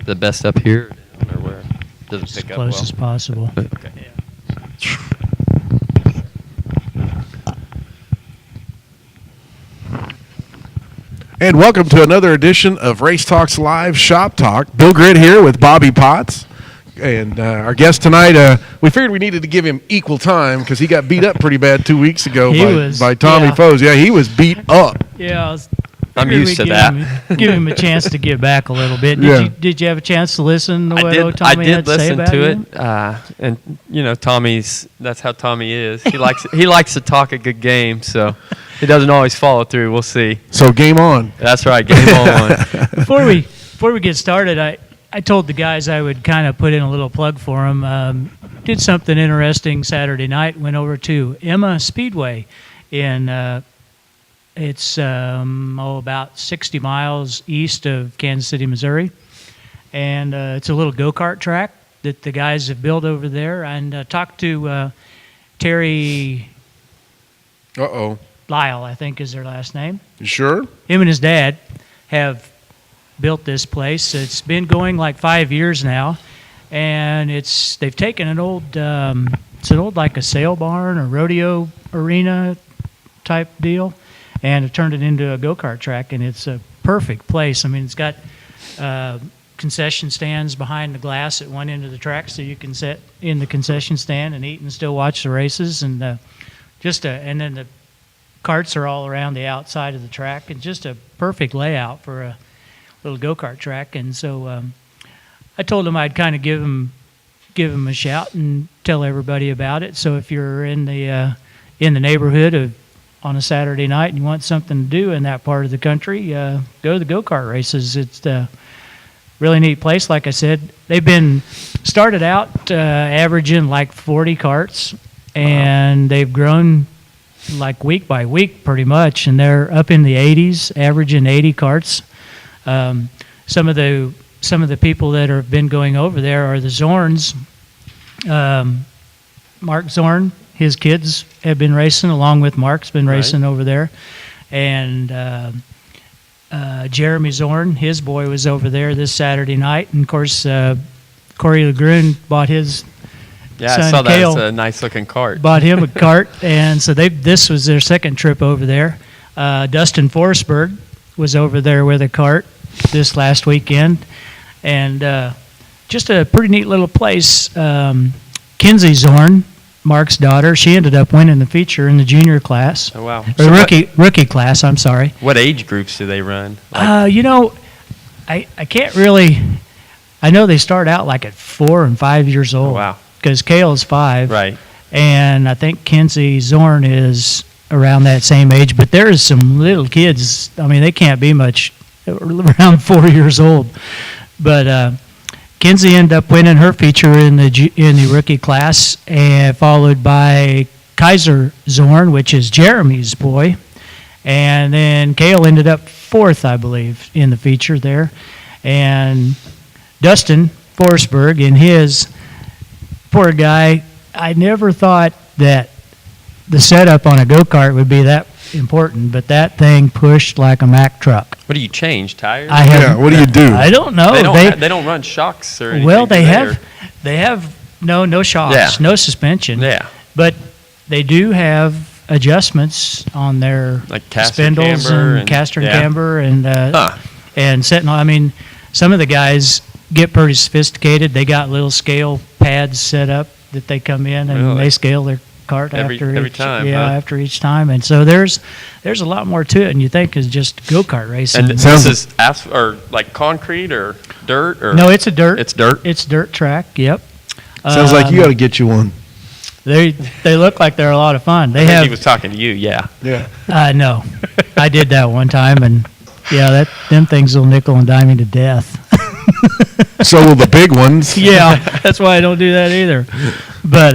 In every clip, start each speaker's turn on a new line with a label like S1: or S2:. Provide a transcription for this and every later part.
S1: The best up here or down, or where? Does it pick
S2: As close
S1: up well?
S2: as possible.
S1: Okay.
S3: And welcome to another edition of Race Talk's Live Shop Talk. Bill Grid here with Bobby Potts. And our guest tonight, we figured we needed to give him equal time because he got beat up pretty bad 2 weeks ago by Tommy Foes. Yeah, he was beat up.
S2: Yeah,
S1: I'm used to that.
S2: Give him a chance to get back a little bit. Did you have a chance to listen to what Tommy had to say about you?
S1: I did listen to it, and you know, that's how Tommy is. He likes to talk a good game, so he doesn't always follow through. We'll see.
S3: So game on.
S1: That's right, game on.
S2: Before we get started, I told the guys I would kind of put in a little plug for them. Did something interesting Saturday night. Went over to Emma Speedway in. It's about 60 miles east of Kansas City, Missouri. And it's a little go-kart track that the guys have built over there. And talked to Terry Lyle, I think is their last name.
S3: You sure?
S2: Him and his dad have built this place. It's been going like 5 years now. And they've taken an old, it's an old like a sale barn or rodeo arena type deal, and it turned it into a go-kart track, and it's a perfect place. I mean, it's got concession stands behind the glass at one end of the track, so you can sit in the concession stand and eat and still watch the races, and and then the carts are all around the outside of the track, and just a perfect layout for a little go-kart track. And so I told him I'd kind of give him a shout and tell everybody about it. So if you're in the neighborhood on a Saturday night and you want something to do in that part of the country, go to the go-kart races. It's a really neat place. Like I said, they've been started out averaging like 40 carts, and they've grown like week by week pretty much, and they're up in the 80s, averaging 80 carts. Some of the people that have been going over there are the Zorns. Mark Zorn, his kids have been racing, along with Mark's been racing over there. And Jeremy Zorn, his boy, was over there this Saturday night. And, of course, Corey Legrune bought his son,
S1: I saw that.
S2: Cale,
S1: it's a nice-looking cart.
S2: Bought him a cart, and so this was their second trip over there. Dustin Forsberg was over there with a cart this last weekend. And just a pretty neat little place. Kinsey Zorn, Mark's daughter, she ended up winning the feature in the junior class.
S1: Oh, wow.
S2: Or rookie class, I'm sorry.
S1: What age groups do they run?
S2: I can't really – I know they start out like at 4 and 5 years old.
S1: Oh, wow.
S2: Because Cale is 5.
S1: Right.
S2: And I think Kinsey Zorn is around that same age. But there's some little kids, I mean, they can't be much around 4 years old. But Kinsey ended up winning her feature in the rookie class, and followed by Kaiser Zorn, which is Jeremy's boy, and then Cale ended up 4th, I believe, in the feature there, and Dustin Forsberg and his poor guy. I never thought that the setup on a go-kart would be that important, but that thing pushed like a Mack truck.
S1: What do you change, tires?
S3: What do you do?
S2: I don't know.
S1: They don't run shocks or anything.
S2: Well, they have no shocks, no suspension.
S1: Yeah.
S2: But they do have adjustments on their
S1: like
S2: spindles and caster and camber and setting. I mean, some of the guys get pretty sophisticated. They got little scale pads set up that they come in and they scale their cart
S1: every time.
S2: After each time. And so there's a lot more to it than you think is just go-kart racing.
S1: And this is or like concrete or dirt? Or
S2: No, it's a dirt.
S1: It's dirt?
S2: It's dirt track, yep.
S3: Sounds like you got to get you one.
S2: They look like they're a lot of fun.
S1: I think he was talking to you, yeah.
S2: No. I did that one time, and them things will nickel and dime you to death.
S3: So will the big ones.
S2: Yeah, that's why I don't do that either. But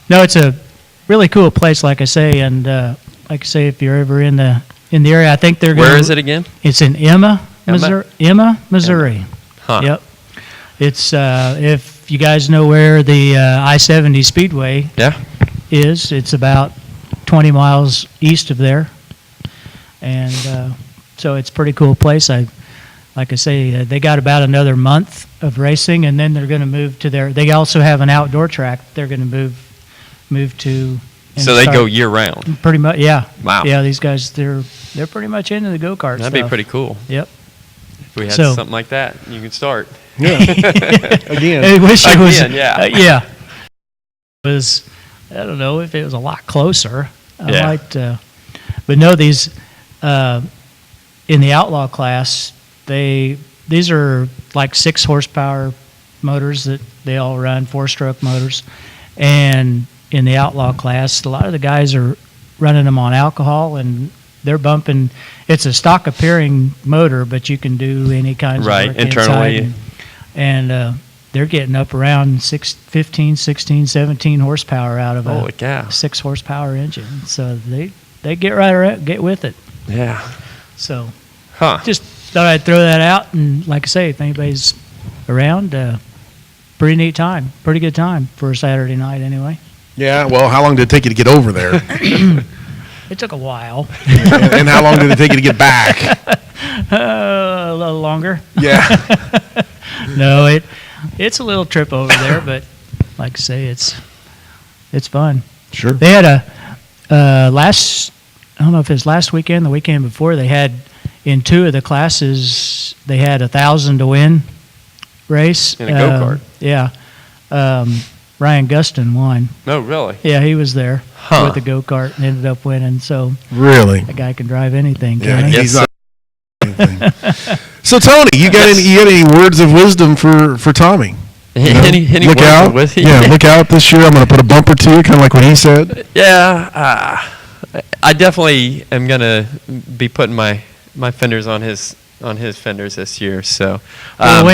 S2: no, it's a really cool place, like I say, and if you're ever in the area, I think they're going.
S1: Where is it again?
S2: It's in Emma, Missouri.
S1: Huh.
S2: Yep. It's if you guys know where the I-70 Speedway is, it's about 20 miles east of there, and so it's a pretty cool place. I like I say, they got about another month of racing, and then they're going to move to they also have an outdoor track they're going to move to.
S1: So they go year round?
S2: Pretty much, yeah.
S1: Wow.
S2: Yeah, these guys, they're pretty much into the go-kart stuff.
S1: That'd be pretty cool.
S2: Yep.
S1: If we had something like that, you could start.
S3: Yeah. Again.
S2: I wish it was.
S1: Yeah.
S2: Yeah. It was, I don't know if it was a lot closer.
S1: Yeah.
S2: But no, these, in the outlaw class, these are like 6 horsepower motors that they all run, 4-stroke motors. And in the outlaw class, a lot of the guys are running them on alcohol, and they're bumping. It's a stock appearing motor, but you can do any kinds of work
S1: internally.
S2: inside, and they're getting up around 15, 16, 17 horsepower out of
S1: Holy cow.
S2: a 6 horsepower engine. So they get right around, get with it.
S1: Yeah.
S2: So
S1: Just
S2: thought I'd throw that out, and like I say, if anybody's around, pretty neat time, pretty good time for a Saturday night anyway.
S3: Yeah, well, how long did it take you to get over there?
S2: It took a while.
S3: And how long did it take you to get back?
S2: A little longer.
S3: Yeah.
S2: No, it's a little trip over there, but like I say, it's fun.
S3: Sure.
S2: They had I don't know if it was last weekend, the weekend before, they had in 2 of the classes, they had 1,000 to win race.
S1: In a go-kart.
S2: Yeah. Ryan Gustin won.
S1: Oh, really?
S2: Yeah, he was there
S1: Huh.
S2: with the go-kart and ended up winning. So
S3: Really?
S2: that guy can drive anything,
S3: Yeah,
S2: can he?
S3: he's not anything. So, Tony, you got any words of wisdom for Tommy? You know,
S1: Any
S3: look
S1: words
S3: out.
S1: of wisdom?
S3: Yeah, look out this year. I'm going to put a bumper to you, kind of like what he said.
S1: Yeah, I definitely am gonna be putting my fenders on his fenders this year. So
S2: Well, the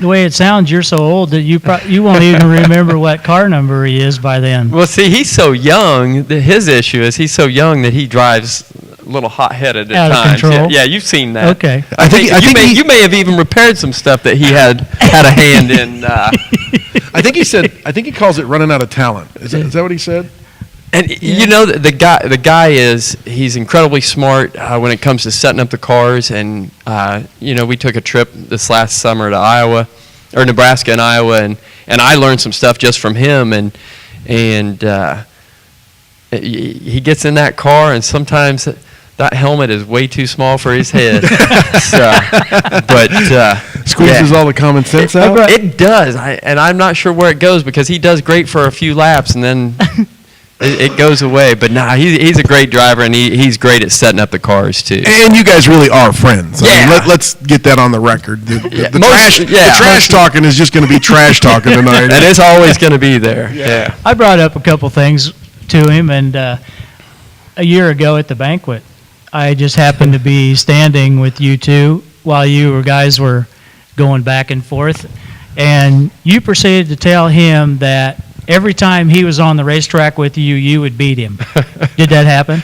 S2: way it sounds, you're so old that you won't even remember what car number he is by then.
S1: Well, see, he's so young. His issue is he's so young that he drives a little hot-headed at
S2: Out of
S1: times.
S2: control.
S1: Yeah, you've seen that.
S2: Okay.
S3: I think
S1: you may have even repaired some stuff that he had a hand in.
S3: I think he calls it running out of talent. Is that what he said?
S1: And you know, the guy he's incredibly smart when it comes to setting up the cars. And we took a trip this last summer to Nebraska and Iowa, and I learned some stuff just from him. And he gets in that car, and sometimes that helmet is way too small for his head.
S3: Squeezes all the common sense out.
S1: It does, and I'm not sure where it goes because he does great for a few laps, and then. It goes away, but he's a great driver, and he's great at setting up the cars too.
S3: And you guys really are friends.
S1: Yeah.
S3: I mean, let's get that on the record. The trash talking is just going to be trash talking tonight.
S1: And it's always going to be there. Yeah.
S2: I brought up a couple things to him, and a year ago at the banquet, I just happened to be standing with you two while you guys were going back and forth, and you proceeded to tell him that every time he was on the racetrack with you, you would beat him. Did that happen?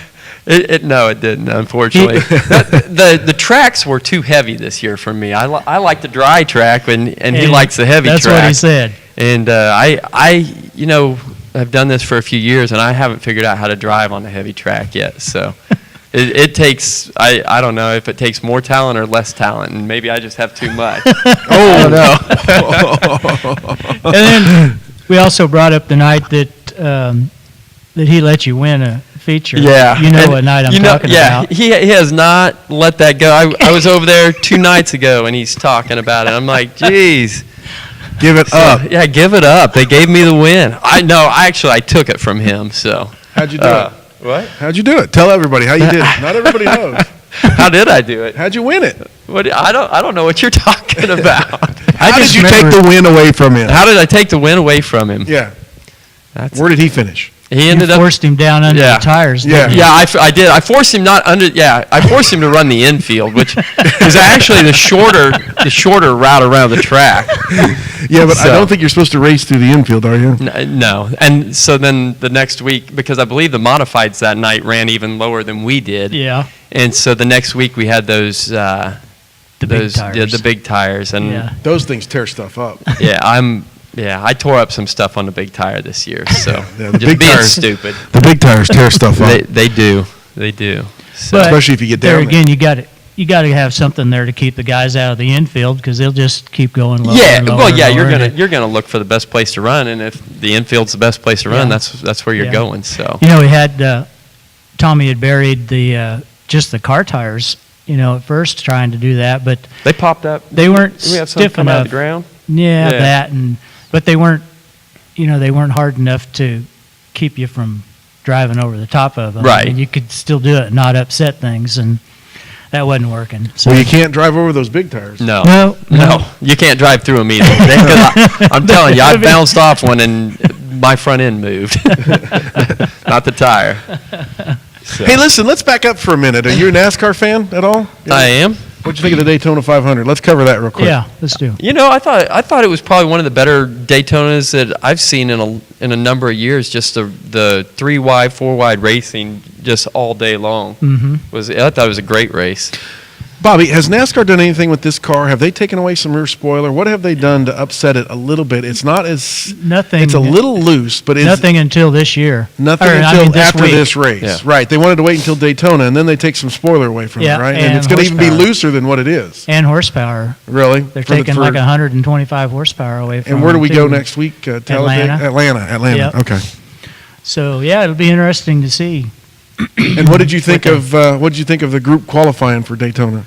S1: No, it didn't, unfortunately. The tracks were too heavy this year for me. I like the dry track, and he likes the heavy track.
S2: That's what he said.
S1: And I've done this for a few years, and I haven't figured out how to drive on the heavy track yet. So it takes, I don't know if it takes more talent or less talent, and maybe I just have too much.
S3: Oh,
S1: no.
S2: And then we also brought up the night that he let you win a feature.
S1: Yeah.
S2: You know what night I'm talking about.
S1: He has not let that go. I was over there 2 nights ago, and he's talking about it. I'm like, geez.
S3: Give it up.
S1: Yeah, give it up. They gave me the win. I took it from him. So
S3: How'd you do it?
S1: What?
S3: How'd you do it? Tell everybody how you did it. Not everybody knows.
S1: How did I do it?
S3: How'd you win it?
S1: I don't know what you're talking about.
S3: How did you take the win away from him?
S1: How did I take the win away from him?
S3: Yeah. Where did he finish?
S1: He ended up
S2: forced him down under the tires.
S3: Yeah.
S2: Didn't you?
S1: I did. I forced him I forced him to run the infield, which is actually the shorter route around the track.
S3: Yeah, but I don't think you're supposed to race through the infield, are you?
S1: No. And so then the next week, because I believe the modifieds that night ran even lower than we did.
S2: Yeah.
S1: And so the next week we had those
S2: big tires.
S1: Yeah, the big tires, and
S3: those things tear stuff up.
S1: I tore up some stuff on the big tire this year, so
S3: the
S1: just
S3: big
S1: being
S3: tires,
S1: stupid.
S3: The big tires tear stuff up.
S1: They do. So.
S2: But
S3: especially if you get down
S2: there again, you got it. you got to have something there to keep the guys out of the infield because they'll just keep going lower.
S1: Yeah,
S2: and lower
S1: well,
S2: and
S1: yeah,
S2: lower.
S1: you're gonna look for the best place to run, and if the infield's the best place to run,
S2: Yeah.
S1: that's where you're
S2: Yeah.
S1: going. So
S2: You know, we had Tommy had buried the just the car tires. You know, at first trying to do that, but
S1: they popped up.
S2: they weren't
S1: We had some
S2: stiff
S1: come out of
S2: enough.
S1: the ground.
S2: Yeah,
S1: Yeah.
S2: that but they weren't. You know, they weren't hard enough to keep you from driving over the top of them.
S1: Right.
S2: And you could still do it, and not upset things, and that wasn't working. So
S3: Well, you can't drive over those big tires.
S1: No,
S2: No.
S1: you can't drive through them either. I'm telling you, I bounced off one and my front end moved, not the tire. So.
S3: Hey, listen, let's back up for a minute. Are you a NASCAR fan at all?
S1: I am.
S3: What'd you think of the Daytona 500? Let's cover that real quick.
S2: Yeah, let's do.
S1: You know, I thought it was probably one of the better Daytonas that I've seen in a number of years. Just the 3 wide, 4 wide racing just all day long.
S2: Mm-hmm.
S1: I thought it was a great race.
S3: Bobby, has NASCAR done anything with this car? Have they taken away some rear spoiler? What have they done to upset it a little bit? It's not as
S2: Nothing.
S3: It's a little loose, but it's
S2: Nothing until this year.
S3: nothing
S2: Or,
S3: until
S2: this
S3: after
S2: week.
S3: this race.
S1: Yeah.
S3: Right. They wanted to wait until Daytona, and then they take some spoiler away from
S2: Yeah,
S3: it, right?
S2: and
S3: it's going to even be
S2: horsepower.
S3: looser than what it is.
S2: And horsepower.
S3: Really?
S2: They're
S3: For the-
S2: taking
S3: for-
S2: like 125 horsepower away from
S3: And where do
S2: them,
S3: we go
S2: too.
S3: next week? Talladega?
S2: Atlanta.
S3: Atlanta.
S2: Yep.
S3: Okay.
S2: So yeah, it'll be interesting to see
S3: And what did you think of the group qualifying for Daytona?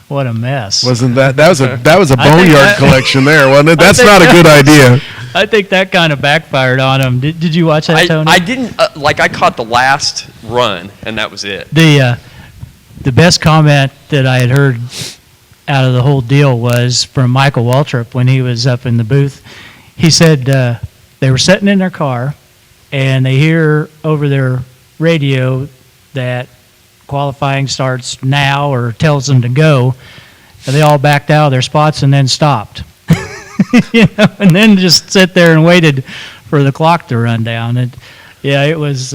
S2: what a mess.
S3: Wasn't that was a
S2: I think
S3: boneyard
S2: that-
S3: collection there, wasn't it?
S2: I
S3: That's
S2: think
S3: not a good idea.
S2: I think that kind of backfired on them. Did you watch that, Tony?
S1: I didn't I caught the last run and that was it.
S2: The best comment that I had heard out of the whole deal was from Michael Waltrip when he was up in the booth. He said they were sitting in their car and they hear over their radio that qualifying starts now or tells them to go. And they all backed out of their spots and then stopped. You know, and then just sit there and waited for the clock to run down. And yeah, it was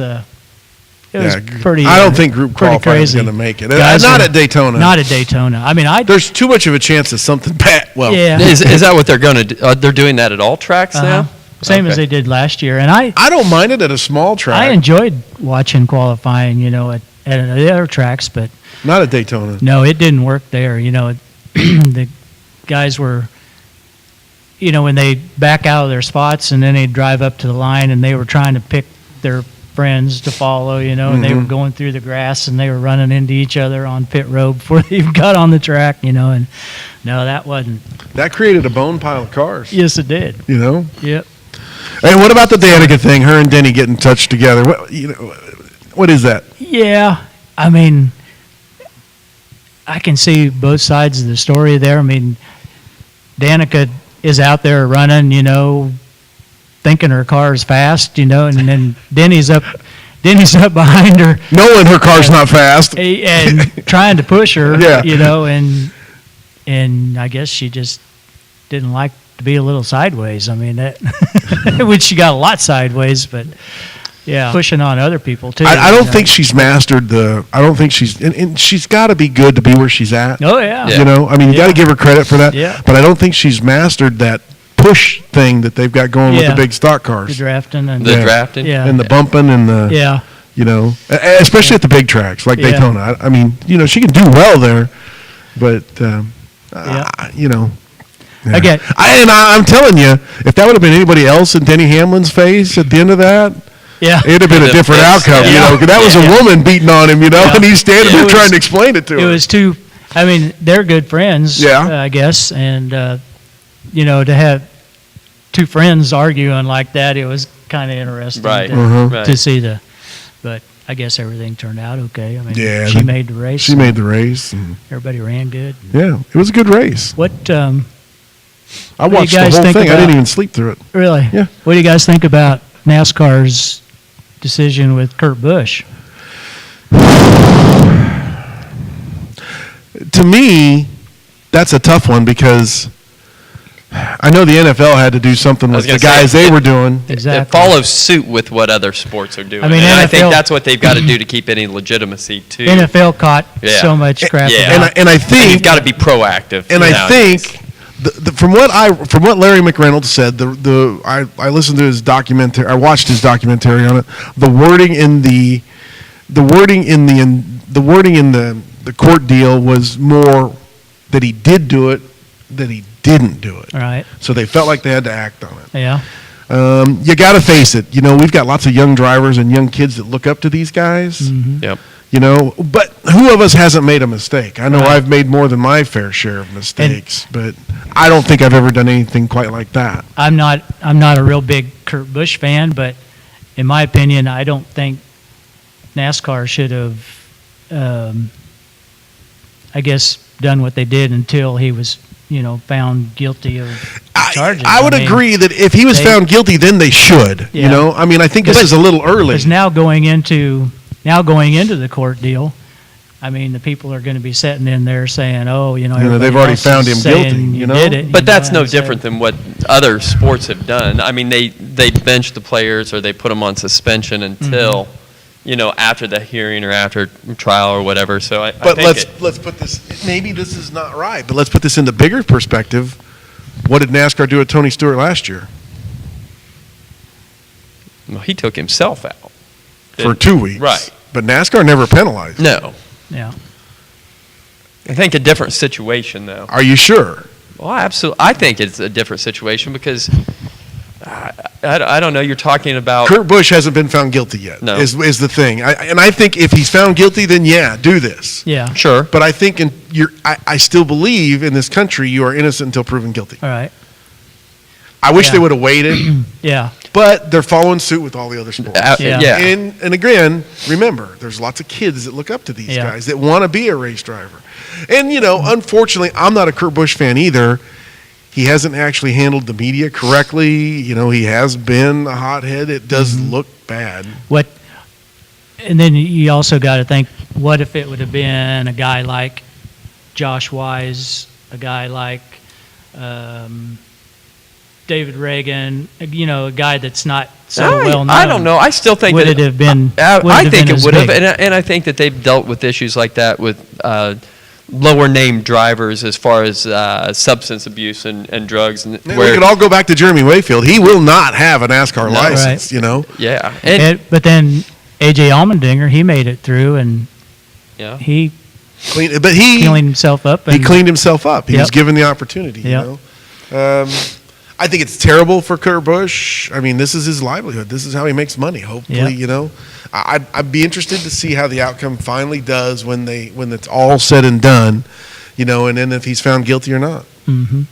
S2: pretty.
S3: I don't think group
S2: pretty
S3: qualifying is
S2: crazy.
S3: going to make it.
S2: Guys
S3: Not
S2: are-
S3: at Daytona.
S2: Not at Daytona. I mean,
S3: There's too much of a chance that something bad. Well,
S2: yeah.
S1: Is that what they're going to do? They're doing that at all tracks
S2: Uh-huh.
S1: now?
S2: Same as
S1: Okay.
S2: they did last year, and I
S3: I don't mind it at a small track.
S2: enjoyed watching qualifying. You know, at the other tracks, but
S3: Not at Daytona.
S2: no, it didn't work there. You know, the guys were, you know, when they back out of their spots and then they drive up to the line and they were trying to pick their friends to follow, you know, and they were going through the grass and they were running into each other on pit road before they even got on the track, you know, and no, that wasn't.
S3: That created a bone pile of cars.
S2: Yes, it did.
S3: You know.
S2: Yep.
S3: And what about the Danica thing? Her and Denny getting touched together. What is that?
S2: Yeah, I mean, I can see both sides of the story there. I mean, Danica is out there running, you know, thinking her car is fast, you know, and then Denny's up behind her
S3: Knowing her car's not fast.
S2: and trying to push her,
S3: Yeah.
S2: you know, and I guess she just didn't like to be a little sideways. I mean, that which she got a lot sideways, but yeah, pushing on other people too.
S3: I don't
S2: you know.
S3: think she's mastered I don't think she's. And she's got to be good to be where she's at.
S2: Oh yeah.
S3: You know, I mean, you got to give her credit for that.
S2: Yeah.
S3: But I don't think she's mastered that push thing that they've got going with
S2: Yeah.
S3: the big stock
S2: The
S3: cars
S2: drafting and
S1: The
S3: Yeah.
S1: drafting?
S2: yeah,
S3: and the bumping and the.
S2: yeah.
S3: You know, especially at the big tracks like
S2: Yeah.
S3: Daytona. I mean, you know, she can do well there, but you know. Yeah.
S2: Okay.
S3: I'm telling you, if that would have been anybody else in Denny Hamlin's face at the end of that,
S2: Yeah.
S3: it'd have been a
S1: The
S3: different
S1: face,
S3: outcome.
S1: yeah.
S3: You know, 'cause that was
S2: Yeah.
S3: a woman beating on him. You know,
S2: Yeah.
S3: and he's standing
S2: It
S3: there
S2: was-
S3: trying to explain it to
S2: It
S3: her.
S2: was too. I mean, they're good friends.
S3: Yeah.
S2: I guess, and you know, to have two friends arguing like that, it was kind of interesting.
S1: Right.
S2: To, to see the. But I guess everything turned out okay. I mean,
S3: Yeah,
S2: she made the race.
S3: She made the race. And,
S2: Everybody ran good.
S3: yeah, it was a good race.
S2: What
S3: I
S2: do you
S3: watched the
S2: guys
S3: whole
S2: think
S3: thing. I
S2: about-
S3: didn't even sleep through it.
S2: really?
S3: Yeah.
S2: What do you guys think about NASCAR's decision with Kurt Busch?
S3: To me, that's a tough one because I know the NFL had to do something
S1: I was
S3: with the
S1: gonna say,
S3: guys they were doing.
S2: Exactly.
S1: It follows suit with what other sports are doing.
S2: I mean,
S1: and I
S2: NFL
S1: think that's what they've got to do to keep any legitimacy too.
S2: NFL caught
S1: Yeah.
S2: so much crap.
S1: Yeah.
S2: about
S3: And I
S1: And
S3: think
S1: you've got to be proactive.
S3: And I
S1: nowadays.
S3: think from what Larry McReynolds said, I listened to his documentary. I watched his documentary on it. The wording in the the court deal was more that he did do it than he didn't do it.
S2: All right.
S3: So they felt like they had to act on it.
S2: Yeah.
S3: You got to face it. You know, we've got lots of young drivers and young kids that look up to these guys.
S2: Mm-hmm.
S1: Yep.
S3: You know, but who of us hasn't made a mistake? I know
S2: Right.
S3: I've made more than my fair share of mistakes, but I don't think I've ever done anything quite like that.
S2: I'm not a real big Kurt Busch fan, but in my opinion, I don't think NASCAR should have, I guess, done what they did until he was, found guilty of charges.
S3: I would
S2: mean,
S3: agree that if he was
S2: they-
S3: found guilty, then they should.
S2: Yeah.
S3: You know, I mean, I think this is a little early.
S2: Because now going into the court deal, I mean, the people are going to be sitting in there saying, "Oh,
S3: they've
S2: everybody
S3: already
S2: else
S3: found
S2: is
S3: him guilty,
S2: saying
S3: you know?
S2: did it,"
S1: But that's no
S2: and so-
S1: different than what other sports have done. I mean, they bench the players or they put them on suspension until, after the hearing or after trial or whatever. So I
S3: But
S1: think
S3: let's put this. Maybe this is not right, but let's put this into bigger perspective. What did NASCAR do at Tony Stewart last year
S1: well, he took himself out
S3: for 2 weeks?
S1: Right.
S3: But NASCAR never penalized.
S1: No,
S2: Yeah.
S1: I think a different situation though.
S3: Are you sure?
S1: Well, absolutely. I think it's a different situation because I don't know. You're talking about
S3: Kurt Busch hasn't been found guilty yet.
S1: No.
S3: Is the thing. I think if he's found guilty, then yeah, do this.
S2: Yeah.
S1: sure.
S3: But I think I still believe in this country you are innocent until proven guilty.
S2: All right.
S3: I wish
S2: Yeah.
S3: they would have waited,
S2: Yeah.
S3: but they're following suit with all the other sports.
S2: Yeah.
S1: Yeah.
S3: And again, remember, there's lots of kids that look up to these
S2: Yeah.
S3: guys that want to be a race driver. And, unfortunately, I'm not a Kurt Busch fan either. He hasn't actually handled the media correctly. He has been a hothead. It does look bad.
S2: And then you also got to think, what if it would have been a guy like Josh Wise, a guy like David Reagan, a guy that's not so well known?
S1: I don't know. I still think
S2: Would
S1: that
S2: it have been?
S1: I think it would have,
S2: big?
S1: and I think that they've dealt with issues like that with lower name drivers as far as substance abuse and drugs. And
S3: Man, we could all go back to Jeremy Wayfield. He will not have a NASCAR
S1: No.
S3: license,
S1: yeah, and
S2: But then AJ Allmendinger, he made it through, and
S1: yeah.
S2: he
S3: But he
S2: cleaned himself up.
S3: he
S2: And,
S3: cleaned himself up. He
S2: Yep.
S3: was given the opportunity.
S2: Yep.
S3: I think it's terrible for Kurt Busch. I mean, this is his livelihood. This is how he makes money. Hopefully,
S2: Yep.
S3: I'd be interested to see how the outcome finally does when it's all said and done, and then if he's found guilty or not.
S2: hmm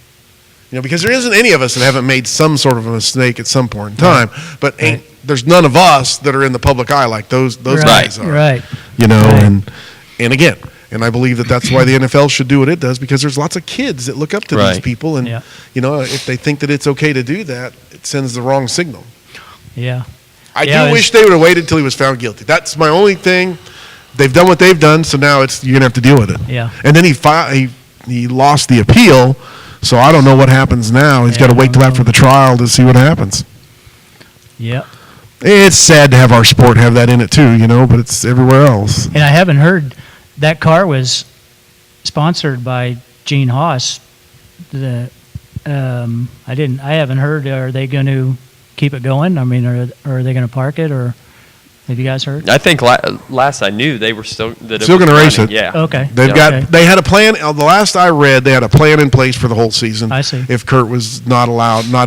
S3: Because there isn't any of us that haven't made some sort of a mistake at some point in time. But
S2: Right.
S3: there's none of us that are in the public eye like those guys are.
S2: Right. Right.
S3: And again, and I believe that that's why the NFL should do what it does, because there's lots of kids that look up to these
S1: Right.
S3: people, and
S2: Yeah.
S3: if they think that it's okay to do that, it sends the wrong signal.
S2: Yeah.
S3: I
S2: Yeah,
S3: do wish they would have waited until he was found guilty. That's my only thing. They've done what they've done, so now you're gonna have to deal with it.
S2: Yeah.
S3: And then he lost the appeal, so I don't know what happens now. He's
S2: Yeah,
S3: got to
S2: I
S3: wait
S2: don't
S3: till
S2: know.
S3: after the trial to see what happens.
S2: Yep.
S3: It's sad to have our sport have that in it too, but it's everywhere else.
S2: And I haven't heard that car was sponsored by Gene Haas. I haven't heard. Are they going to keep it going? I mean, are they going to park it, or have you guys heard?
S1: I think last I knew they were still
S3: Still gonna race
S1: running.
S3: it.
S1: Yeah.
S2: Okay.
S1: Yeah.
S3: They had a plan. The last I read, they had a plan in place for the whole season.
S2: I see.
S3: If Kurt was not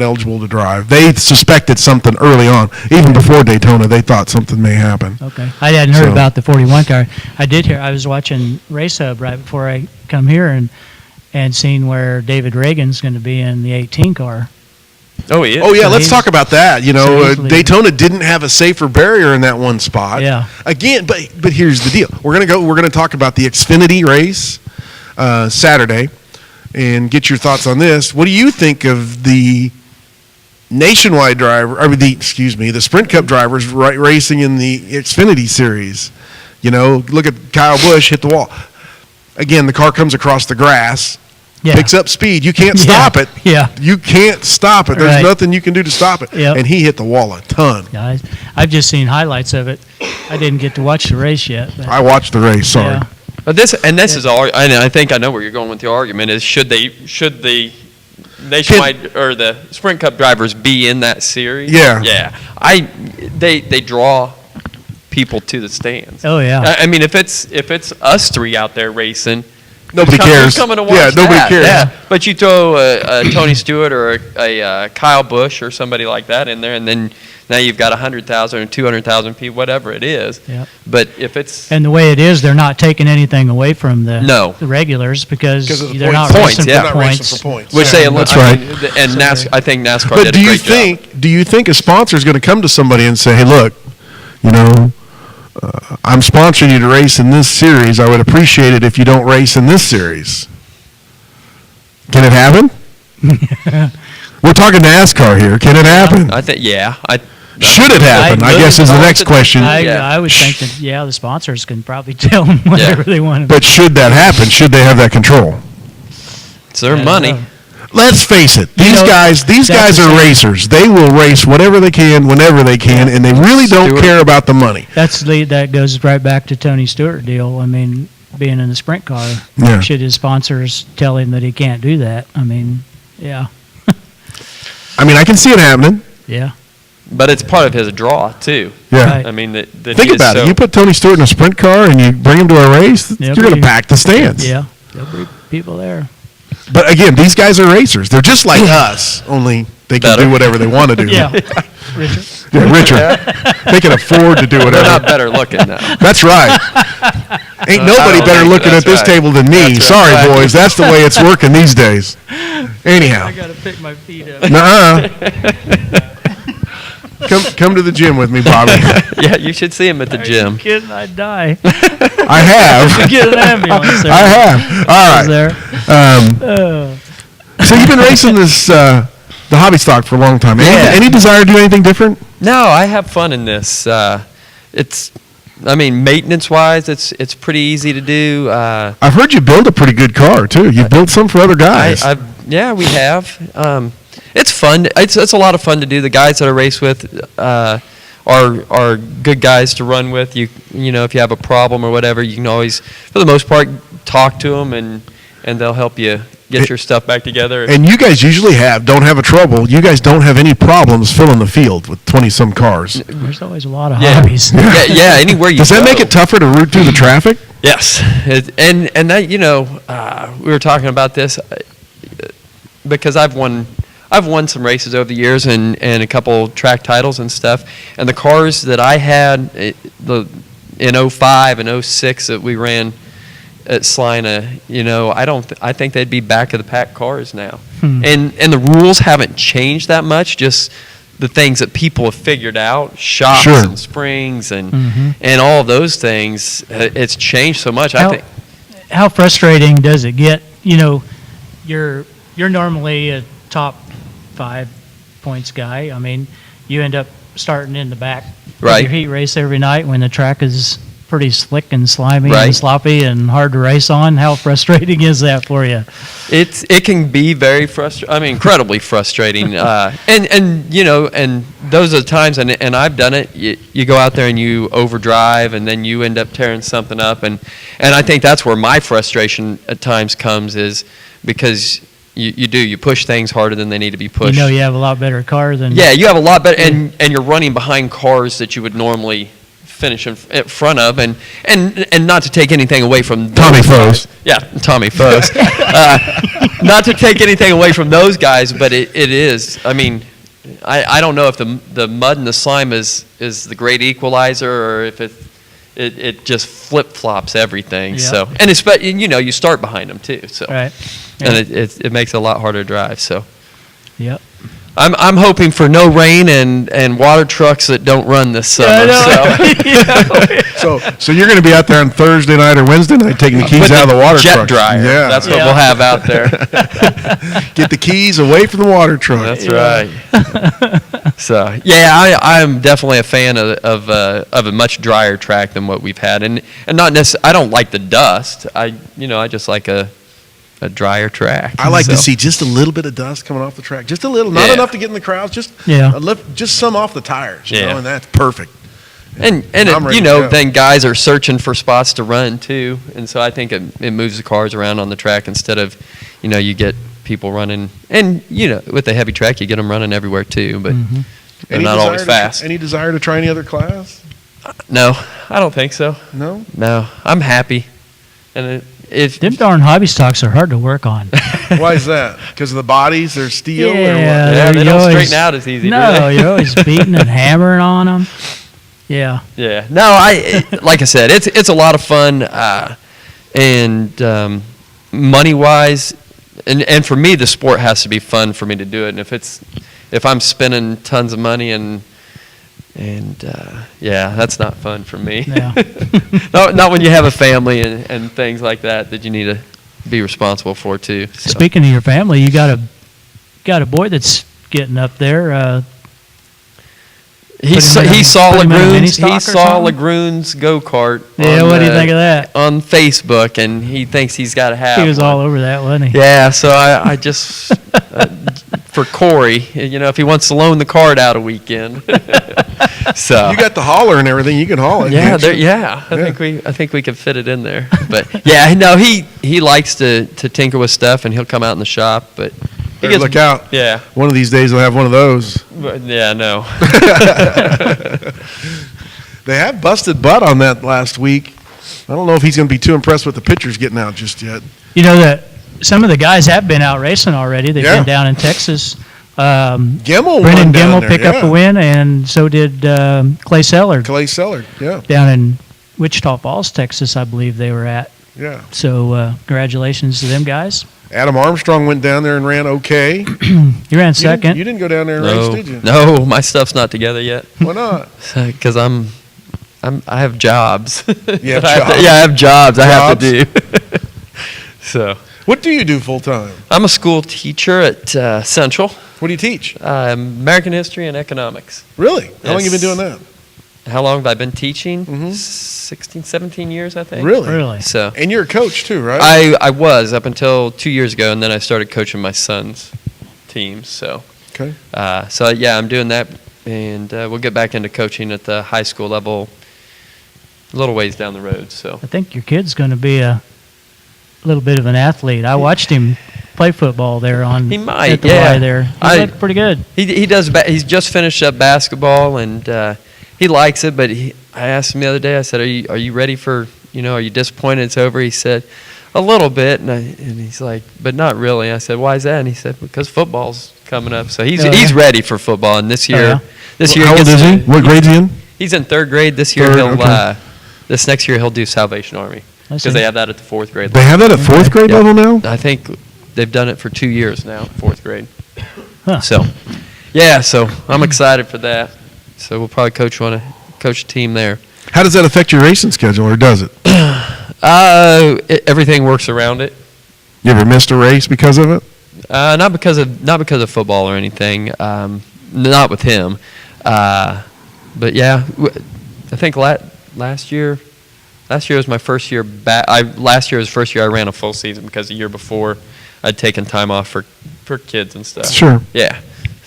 S3: eligible to drive, they suspected something early on, even before Daytona. They thought something may happen.
S2: Okay. I hadn't heard
S3: So-
S2: about the 41 car. I did hear. I was watching Race Hub right before I come here and seen where David Reagan's going to be in the 18 car.
S1: Oh, yeah.
S3: Oh yeah,
S2: So
S3: let's
S2: he's-
S3: talk about that.
S2: so he's leaving.
S3: Daytona didn't have a safer barrier in that one spot.
S2: Yeah.
S3: Again, but here's the deal. We're gonna talk about the Xfinity race Saturday, and get your thoughts on this. What do you think of the nationwide driver? The Sprint Cup drivers racing in the Xfinity series. Look at Kyle Busch hit the wall. Again, the car comes across the grass.
S2: Yeah.
S3: Picks up speed. You can't stop it.
S2: Yeah.
S3: You can't stop it. There's
S2: Right.
S3: nothing you can do to stop it.
S2: Yep.
S3: And he hit the wall a ton.
S2: Yeah, I've just seen highlights of it. I didn't get to watch the race yet. But,
S3: I watched the race. Sorry.
S2: yeah.
S1: But this is all. And I think I know where you're going with the argument. Is should the nationwide or the Sprint Cup drivers be in that series?
S3: Yeah.
S1: Yeah. They draw people to the stands.
S2: Oh, yeah.
S1: I mean, if it's us three out there racing,
S3: Nobody
S1: who's
S3: cares.
S1: coming to watch
S3: Yeah, nobody
S1: that?
S3: cares.
S1: Yeah. But you throw a Tony Stewart or a Kyle Busch or somebody like that in there, and then now you've got 100,000 or 200,000 people, whatever it is.
S2: Yep.
S1: But if it's
S2: And the way it is, they're not taking anything away from the
S1: No.
S2: the regulars because
S3: Because of the
S2: they're not
S3: points.
S2: racing
S1: Yeah.
S2: for
S3: They're not racing
S2: points.
S3: for points.
S1: which
S3: Yeah,
S1: they,
S3: that's
S1: I
S3: right.
S1: mean, and I think NASCAR
S3: But
S1: did
S3: do
S1: a
S3: you
S1: great job.
S3: think a sponsor is going to come to somebody and say, "Hey, look, you know, I'm sponsoring you to race in this series. I would appreciate it if you don't race in this series." Can it happen? We're talking NASCAR here. Can it happen?
S1: I think
S3: Should it happen? I guess is the next question.
S2: I would think that, the sponsors can probably tell them whatever they want.
S3: But should that happen? Should they have that control?
S1: it's their
S2: I don't
S1: money.
S2: know.
S3: Let's face it. These
S2: know,
S3: guys
S2: that's
S3: are
S2: the same.
S3: racers. They will race whatever they can, whenever they can, and they really don't
S1: Stewart.
S3: care about the money.
S2: That goes right back to Tony Stewart deal. I mean, being in the sprint car,
S3: Yeah.
S2: should his sponsors tell him that he can't do that? I mean, yeah,
S3: I mean, I can see it happening.
S2: yeah.
S1: But it's part of his draw too.
S3: Yeah.
S2: Right.
S1: I mean, that
S3: Think
S1: he is
S3: about it.
S1: so-
S3: You put Tony Stewart in a sprint car and you bring him to a race,
S2: Yeah,
S3: you're going to
S2: but-
S3: pack the stands.
S2: Yeah, there'll be people there.
S3: But again, these guys are racers. They're just like us, only they can
S1: Better.
S3: do whatever they want to do.
S2: Yeah, Richard.
S3: Yeah, richer. They can afford to do
S1: They're not
S3: whatever.
S1: better looking now.
S3: That's right. Ain't
S1: I
S3: nobody
S1: don't
S3: better
S1: think
S3: looking at
S1: that's
S3: this
S1: right.
S3: table than me.
S1: That's
S3: Sorry,
S1: right.
S3: boys. That's the way it's working these days. Anyhow.
S2: gotta pick my feet up.
S3: Nuh-uh. Come to the gym with me, Bobby.
S1: Yeah, you should see him at the gym.
S2: Kidding, I'd die.
S3: I have.
S2: Get an ambulance there.
S3: I have. All
S2: Is
S3: right.
S2: there.
S3: So you've been racing this, the hobby stock for a long time.
S1: Yeah.
S3: Any desire to do anything different?
S1: No, I have fun in this. Maintenance-wise, it's pretty easy to do.
S3: I've heard you build a pretty good car too. You built some for other guys.
S1: Yeah, we have. It's fun. It's a lot of fun to do. The guys that I race with are good guys to run with. You know, if you have a problem or whatever, you can always, for the most part, talk to them and they'll help you get your stuff back together.
S3: And you guys usually don't have a trouble. You guys don't have any problems filling the field with 20-some cars.
S2: There's always a lot of
S1: Yeah.
S2: hobbies.
S1: yeah, anywhere you
S3: Does that
S1: go.
S3: make it tougher to route through the traffic?
S1: Yes, and that we were talking about this because I've won some races over the years and a couple track titles and stuff. And the cars that I had in 05 and 06 that we ran at Slina, I think they'd be back of the pack cars now. And the rules haven't changed that much. Just the things that people have figured out, shocks
S3: Sure.
S1: and springs and all of those things. It's changed so much. I think.
S2: How frustrating does it get? You're normally a top 5 points guy. I mean, you end up starting in the back of
S1: Right.
S2: your heat race every night when the track is pretty slick and slimy
S1: Right.
S2: and sloppy and hard to race on. How frustrating is that for you?
S1: It can be very frustrating. I mean, incredibly frustrating. And those are the times, and I've done it. You go out there and you overdrive, and then you end up tearing something up, and I think that's where my frustration at times comes, is because you push things harder than they need to be pushed.
S2: You have a lot better car than
S1: Yeah, you have a lot better, and you're running behind cars that you would normally finish in front of, and not to take anything away from
S3: Tommy
S1: those guys.
S3: Foes.
S1: Yeah, Tommy Foes. Not to take anything away from those guys, but it is. I mean, I don't know if the mud and the slime is the great equalizer, or if it just flip flops everything.
S2: Yep.
S1: So, and it's you start behind them too. So,
S2: right.
S1: and it makes it a lot harder to drive. So.
S2: Yep.
S1: I'm hoping for no rain and water trucks that don't run this summer.
S3: So you're going to be out there on Thursday night or Wednesday night taking the keys
S1: With
S3: out of the water
S1: jet
S3: truck.
S1: dryer.
S3: Yeah.
S1: That's what
S2: Yeah.
S1: we'll have out there.
S3: Get the keys away from the water truck.
S1: That's right. So I'm definitely a fan of a much drier track than what we've had, and not necessarily. I don't like the dust. I just like a drier track.
S3: I like to
S1: So,
S3: see just a little bit of dust coming off the track. Just a little. Not
S1: Yeah.
S3: enough to get in the crowds. Just just some off the tires. You
S1: Yeah.
S3: know, and that's perfect.
S1: And
S3: I'm ready to go.
S1: then guys are searching for spots to run too, and so I think it moves the cars around on the track instead of, you get people running, and with the heavy track you get them running everywhere too, but they're not always fast.
S3: Any desire to try any other class?
S1: No, I don't think so.
S3: No.
S1: No, I'm happy. And if
S2: Them darn hobby stocks are hard to work on.
S3: Why is that? Because of the bodies? They're steel? Or what?
S1: yeah, they
S2: you
S1: don't
S2: always-
S1: straighten out as easy.
S2: No,
S1: do they?
S2: you're always beating and hammering on them. Yeah.
S1: Yeah. No, like I said, it's a lot of fun, and money wise, and for me, the sport has to be fun for me to do it. And if I'm spending tons of money and yeah, that's not fun for me.
S2: Yeah.
S1: not when you have a family and things like that you need to be responsible for too. So.
S2: Speaking of your family, you got a boy that's getting up there.
S1: He saw
S2: put him in a mini
S1: Lagroon's.
S2: stock
S1: He
S2: or
S1: saw
S2: something?
S1: Lagroon's go kart.
S2: Yeah, what do you think of that?
S1: On Facebook, and he thinks he's got to have.
S2: He was
S1: one.
S2: all over that, wasn't he?
S1: Yeah, so I just for Corey, if he wants to loan the card out a weekend. So
S3: You got the hauler and everything. You can haul it.
S1: yeah,
S3: can't you?
S1: I think we can fit it in there. But yeah, no, he likes to tinker with stuff, and he'll come out in the shop, but. He
S3: Better look out.
S1: Yeah.
S3: One of these days they'll have one of those.
S1: But, yeah, no.
S3: They have busted butt on that last week. I don't know if he's going to be too impressed with the pictures getting out just yet.
S2: You know that some of the guys have been out racing already. They've
S3: Yeah.
S2: been down in Texas.
S3: Gimmel
S2: Brendan
S3: won down
S2: Gimmel
S3: there,
S2: picked up the win, and so did Clay Seller
S3: Clay Seller, yeah,
S2: down in Wichita Falls, Texas, I believe they were at.
S3: yeah.
S2: So congratulations to them guys.
S3: Adam Armstrong went down there and ran okay.
S2: You ran second.
S3: You didn't go down there and race, did you?
S1: No, my stuff's not together yet.
S3: Why not?
S1: Because I have jobs.
S3: You have
S1: I
S3: jobs?
S1: I have jobs I have to
S3: Jobs?
S1: do. So
S3: What do you do full time?
S1: I'm a school teacher at Central,
S3: What do you teach?
S1: American history and economics.
S3: Really? How long have you been
S1: Yes.
S3: doing that?
S1: How long have I been teaching?
S3: Mhm.
S1: 16, 17 years, I think.
S3: Really?
S2: Really?
S1: So
S3: And you're a coach too, right?
S1: I was up until 2 years ago, and then I started coaching my son's teams. So
S3: Okay.
S1: so yeah, I'm doing that, and we'll get back into coaching at the high school level a little ways down the road. So
S2: I think your kid's going to be a little bit of an athlete. I watched him play football there on
S1: He might,
S2: at the
S1: yeah.
S2: Y there. He
S1: I-
S2: looked pretty good.
S1: he does. He's just finished up basketball, and he likes it. But I asked him the other day. I said, "Are you ready for? Are you disappointed it's over?" He said, "A little bit," and he's like, "But not really." I said, "Why is that?" And he said, "Because football's coming up." So he's
S2: Oh, yeah.
S1: he's ready for football. And this year,
S2: yeah.
S1: this year
S3: How old
S1: gets
S3: is he?
S1: to-
S3: What grade's he in?
S1: He's in third grade. This year
S3: Third,
S1: he'll.
S3: okay.
S1: This next year he'll do Salvation Army
S2: I see.
S1: because they have that at the fourth grade
S3: They
S1: level.
S3: have that at fourth grade
S1: Yeah.
S3: level now?
S1: I think they've done it for 2 years now, fourth grade.
S2: Huh.
S1: So, yeah, so I'm excited for that. So we'll probably coach a team there.
S3: How does that affect your racing schedule, or does it?
S1: Everything works around it.
S3: You ever missed a race because of it?
S1: Not because of football or anything. Not with him. But yeah, I think last year was my first year back. Last year was the first year I ran a full season because the year before I'd taken time off for kids and stuff.
S3: Sure.
S1: Yeah.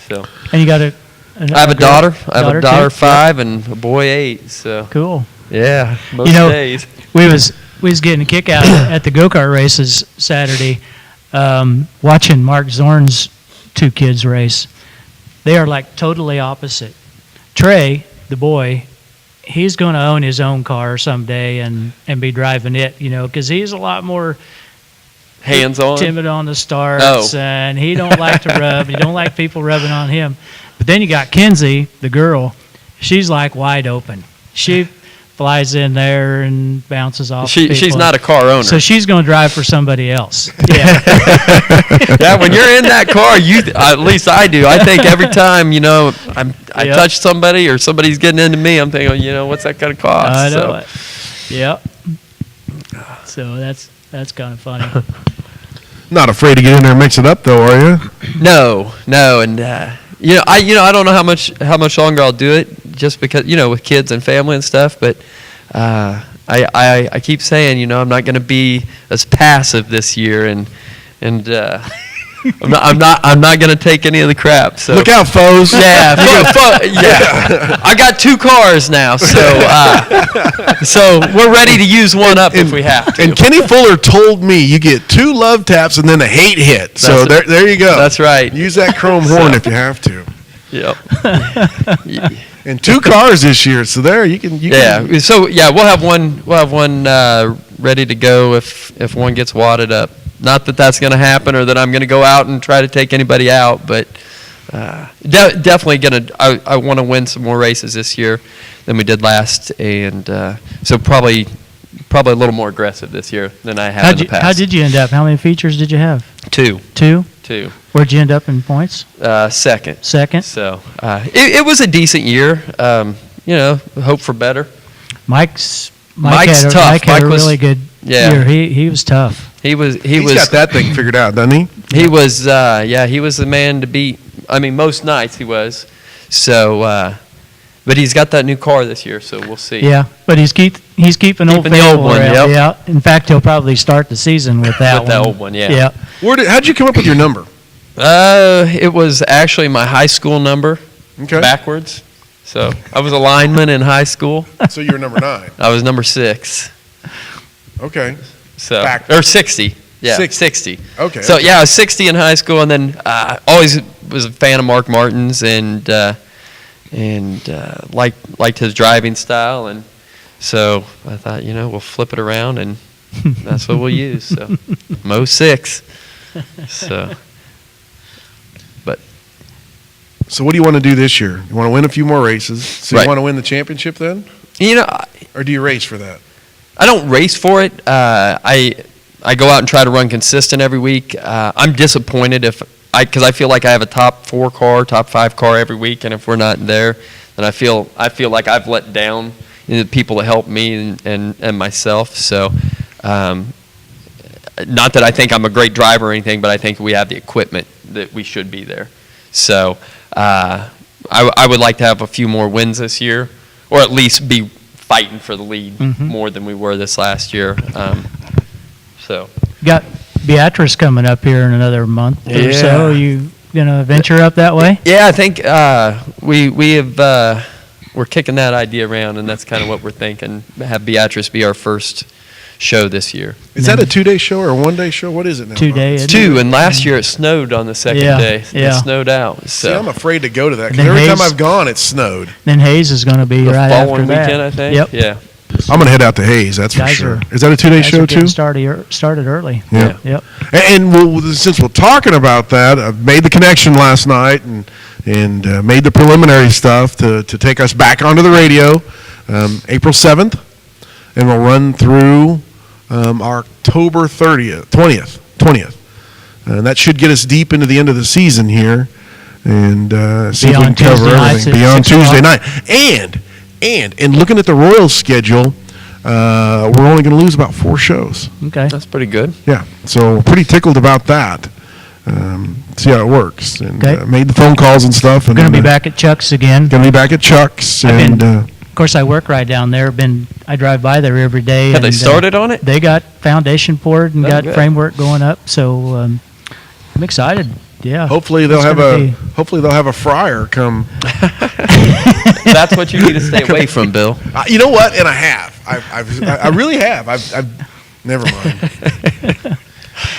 S1: So
S2: And you got
S1: I have a daughter. I have a daughter
S2: too?
S1: 5 and a boy 8. So
S2: Cool.
S1: yeah, most
S2: You know,
S1: days.
S2: We was getting a kick out at the go-kart races Saturday, watching Mark Zorn's two kids race. They are like totally opposite. Trey, the boy, he's going to own his own car someday and be driving it, because he's a lot more
S1: Hands on.
S2: timid on the starts,
S1: Oh.
S2: and he don't like to rub. He don't like people rubbing on him. But then you got Kenzie, the girl. She's like wide open. She flies in there and bounces off.
S1: She's
S2: people.
S1: not a car owner.
S2: So she's going to drive for somebody else. Yeah.
S1: Yeah, when you're in that car, at least I do. I think every time I
S2: Yep.
S1: touch somebody or somebody's getting into me, I'm thinking, what's that going to cost?
S2: I know
S1: So,
S2: it. Yep. So that's kind of funny.
S3: Not afraid to get in there and mix it up, though, are you?
S1: No, and I don't know how much longer I'll do it, just because with kids and family and stuff. But I keep saying I'm not going to be as passive this year, and I'm not going to take any of the crap. So
S3: Look out, foes.
S1: Yeah, yeah. I got 2 cars now, so we're ready to use one up if we have to.
S3: And Kenny Fuller told me you get 2 love taps and then a hate hit. So there you go.
S1: That's right.
S3: Use that chrome horn if you have to.
S1: Yep.
S3: And 2 cars this year, so there you can.
S1: Yeah. So yeah, we'll have one. We'll have one ready to go if one gets wadded up. Not that that's going to happen, or that I'm going to go out and try to take anybody out, but definitely going to. I want to win some more races this year than we did last, and so probably a little more aggressive this year than I have in the past.
S2: How did you end up? How many features did you have?
S1: 2.
S2: 2?
S1: 2.
S2: Where'd you end up in points?
S1: Second.
S2: Second?
S1: So it was a decent year. Hope for better.
S2: Mike's
S1: tough.
S2: Mike had
S1: Mike
S2: a
S1: was-
S2: really good
S1: yeah.
S2: year. He was tough.
S1: He's
S3: got that thing figured out, doesn't he?
S1: He was he was the man to beat. I mean, most nights he was. So but he's got that new car this year, so we'll see.
S2: Yeah, but he's keeping old
S1: the old one,
S2: around.
S1: yep.
S2: Yeah. In fact, he'll probably start the season with that
S1: With
S2: one.
S1: that old one, yeah.
S2: Yeah.
S3: How'd you come up with your number?
S1: It was actually my high school number
S3: Okay.
S1: backwards. So I was a lineman in high school.
S3: So you were number 9.
S1: I was number 6.
S3: Okay.
S1: So
S3: Back-
S1: or 60. Yeah,
S3: 60. Okay.
S1: So yeah, I was 60 in high school, and then always was a fan of Mark Martin's, and liked his driving style, and so I thought, we'll flip it around, and that's what we'll use. So Mo 6. So, but
S3: So what do you want to do this year? You want to win a few more races. So
S1: Right.
S3: you want to win the championship then, or do you race for that?
S1: I don't race for it. I go out and try to run consistent every week. I'm disappointed because I feel like I have a top 4 car, top 5 car every week, and if we're not there, then I feel like I've let down the people that help me and myself. So, not that I think I'm a great driver or anything, but I think we have the equipment that we should be there. So, I would like to have a few more wins this year, or at least be fighting for the lead more than we were this last year. So.
S2: Got Beatrice coming up here in another month or so.
S1: Yeah.
S2: You gonna venture up that way?
S1: Yeah, I think we have we're kicking that idea around, and that's kind of what we're thinking. Have Beatrice be our first show this year.
S3: Is that a 2-day show or a 1-day show? What is it now?
S2: 2-day.
S1: It's
S2: isn't
S1: 2,
S2: it?
S1: and last year it snowed on the second
S2: Yeah,
S1: day.
S2: yeah.
S1: It snowed out.
S3: See, I'm
S1: So
S3: afraid to go to that because
S2: Then
S3: every time
S2: Hayes-
S3: I've gone, it's snowed.
S2: Then Hayes is gonna be
S1: the
S2: right after
S1: following
S2: that.
S1: weekend, I think.
S2: Yep.
S1: Yeah.
S3: I'm going to head out to Hayes, that's for
S2: Guys
S3: sure.
S2: are-
S3: Is that a 2-day
S2: Guys
S3: show
S2: are getting
S3: too?
S2: started early.
S3: Yeah.
S2: Yep.
S3: And since we're talking about that, I've made the connection last night and made the preliminary stuff to take us back onto the radio April 7th, and we'll run through October 20th. And that should get us deep into the end of the season here and see if we can
S2: Beyond
S3: cover
S2: Tuesday nights
S3: everything
S2: at
S3: beyond
S2: 6 o'clock.
S3: Tuesday night. And looking at the Royals schedule, we're only going to lose about 4 shows.
S2: Okay.
S1: That's pretty good.
S3: Yeah, so we're pretty tickled about that. See how it works. And
S2: Okay.
S3: made the phone calls and stuff. And
S2: Gonna be back at Chuck's again.
S3: Going to be back at Chuck's.
S2: I've
S3: And
S2: been- Of course, I work right down there. I drive by there every day.
S1: Have they
S2: and,
S1: started on it?
S2: They got foundation poured and
S1: Oh,
S2: got
S1: good.
S2: framework going up. So I'm excited. Yeah.
S3: hopefully they'll
S2: It's
S3: have
S2: gonna
S3: a
S2: be-
S3: hopefully they'll have a fryer come.
S1: That's what you need to stay away from, Bill.
S3: You know what? And I have. I really have. I've never mind.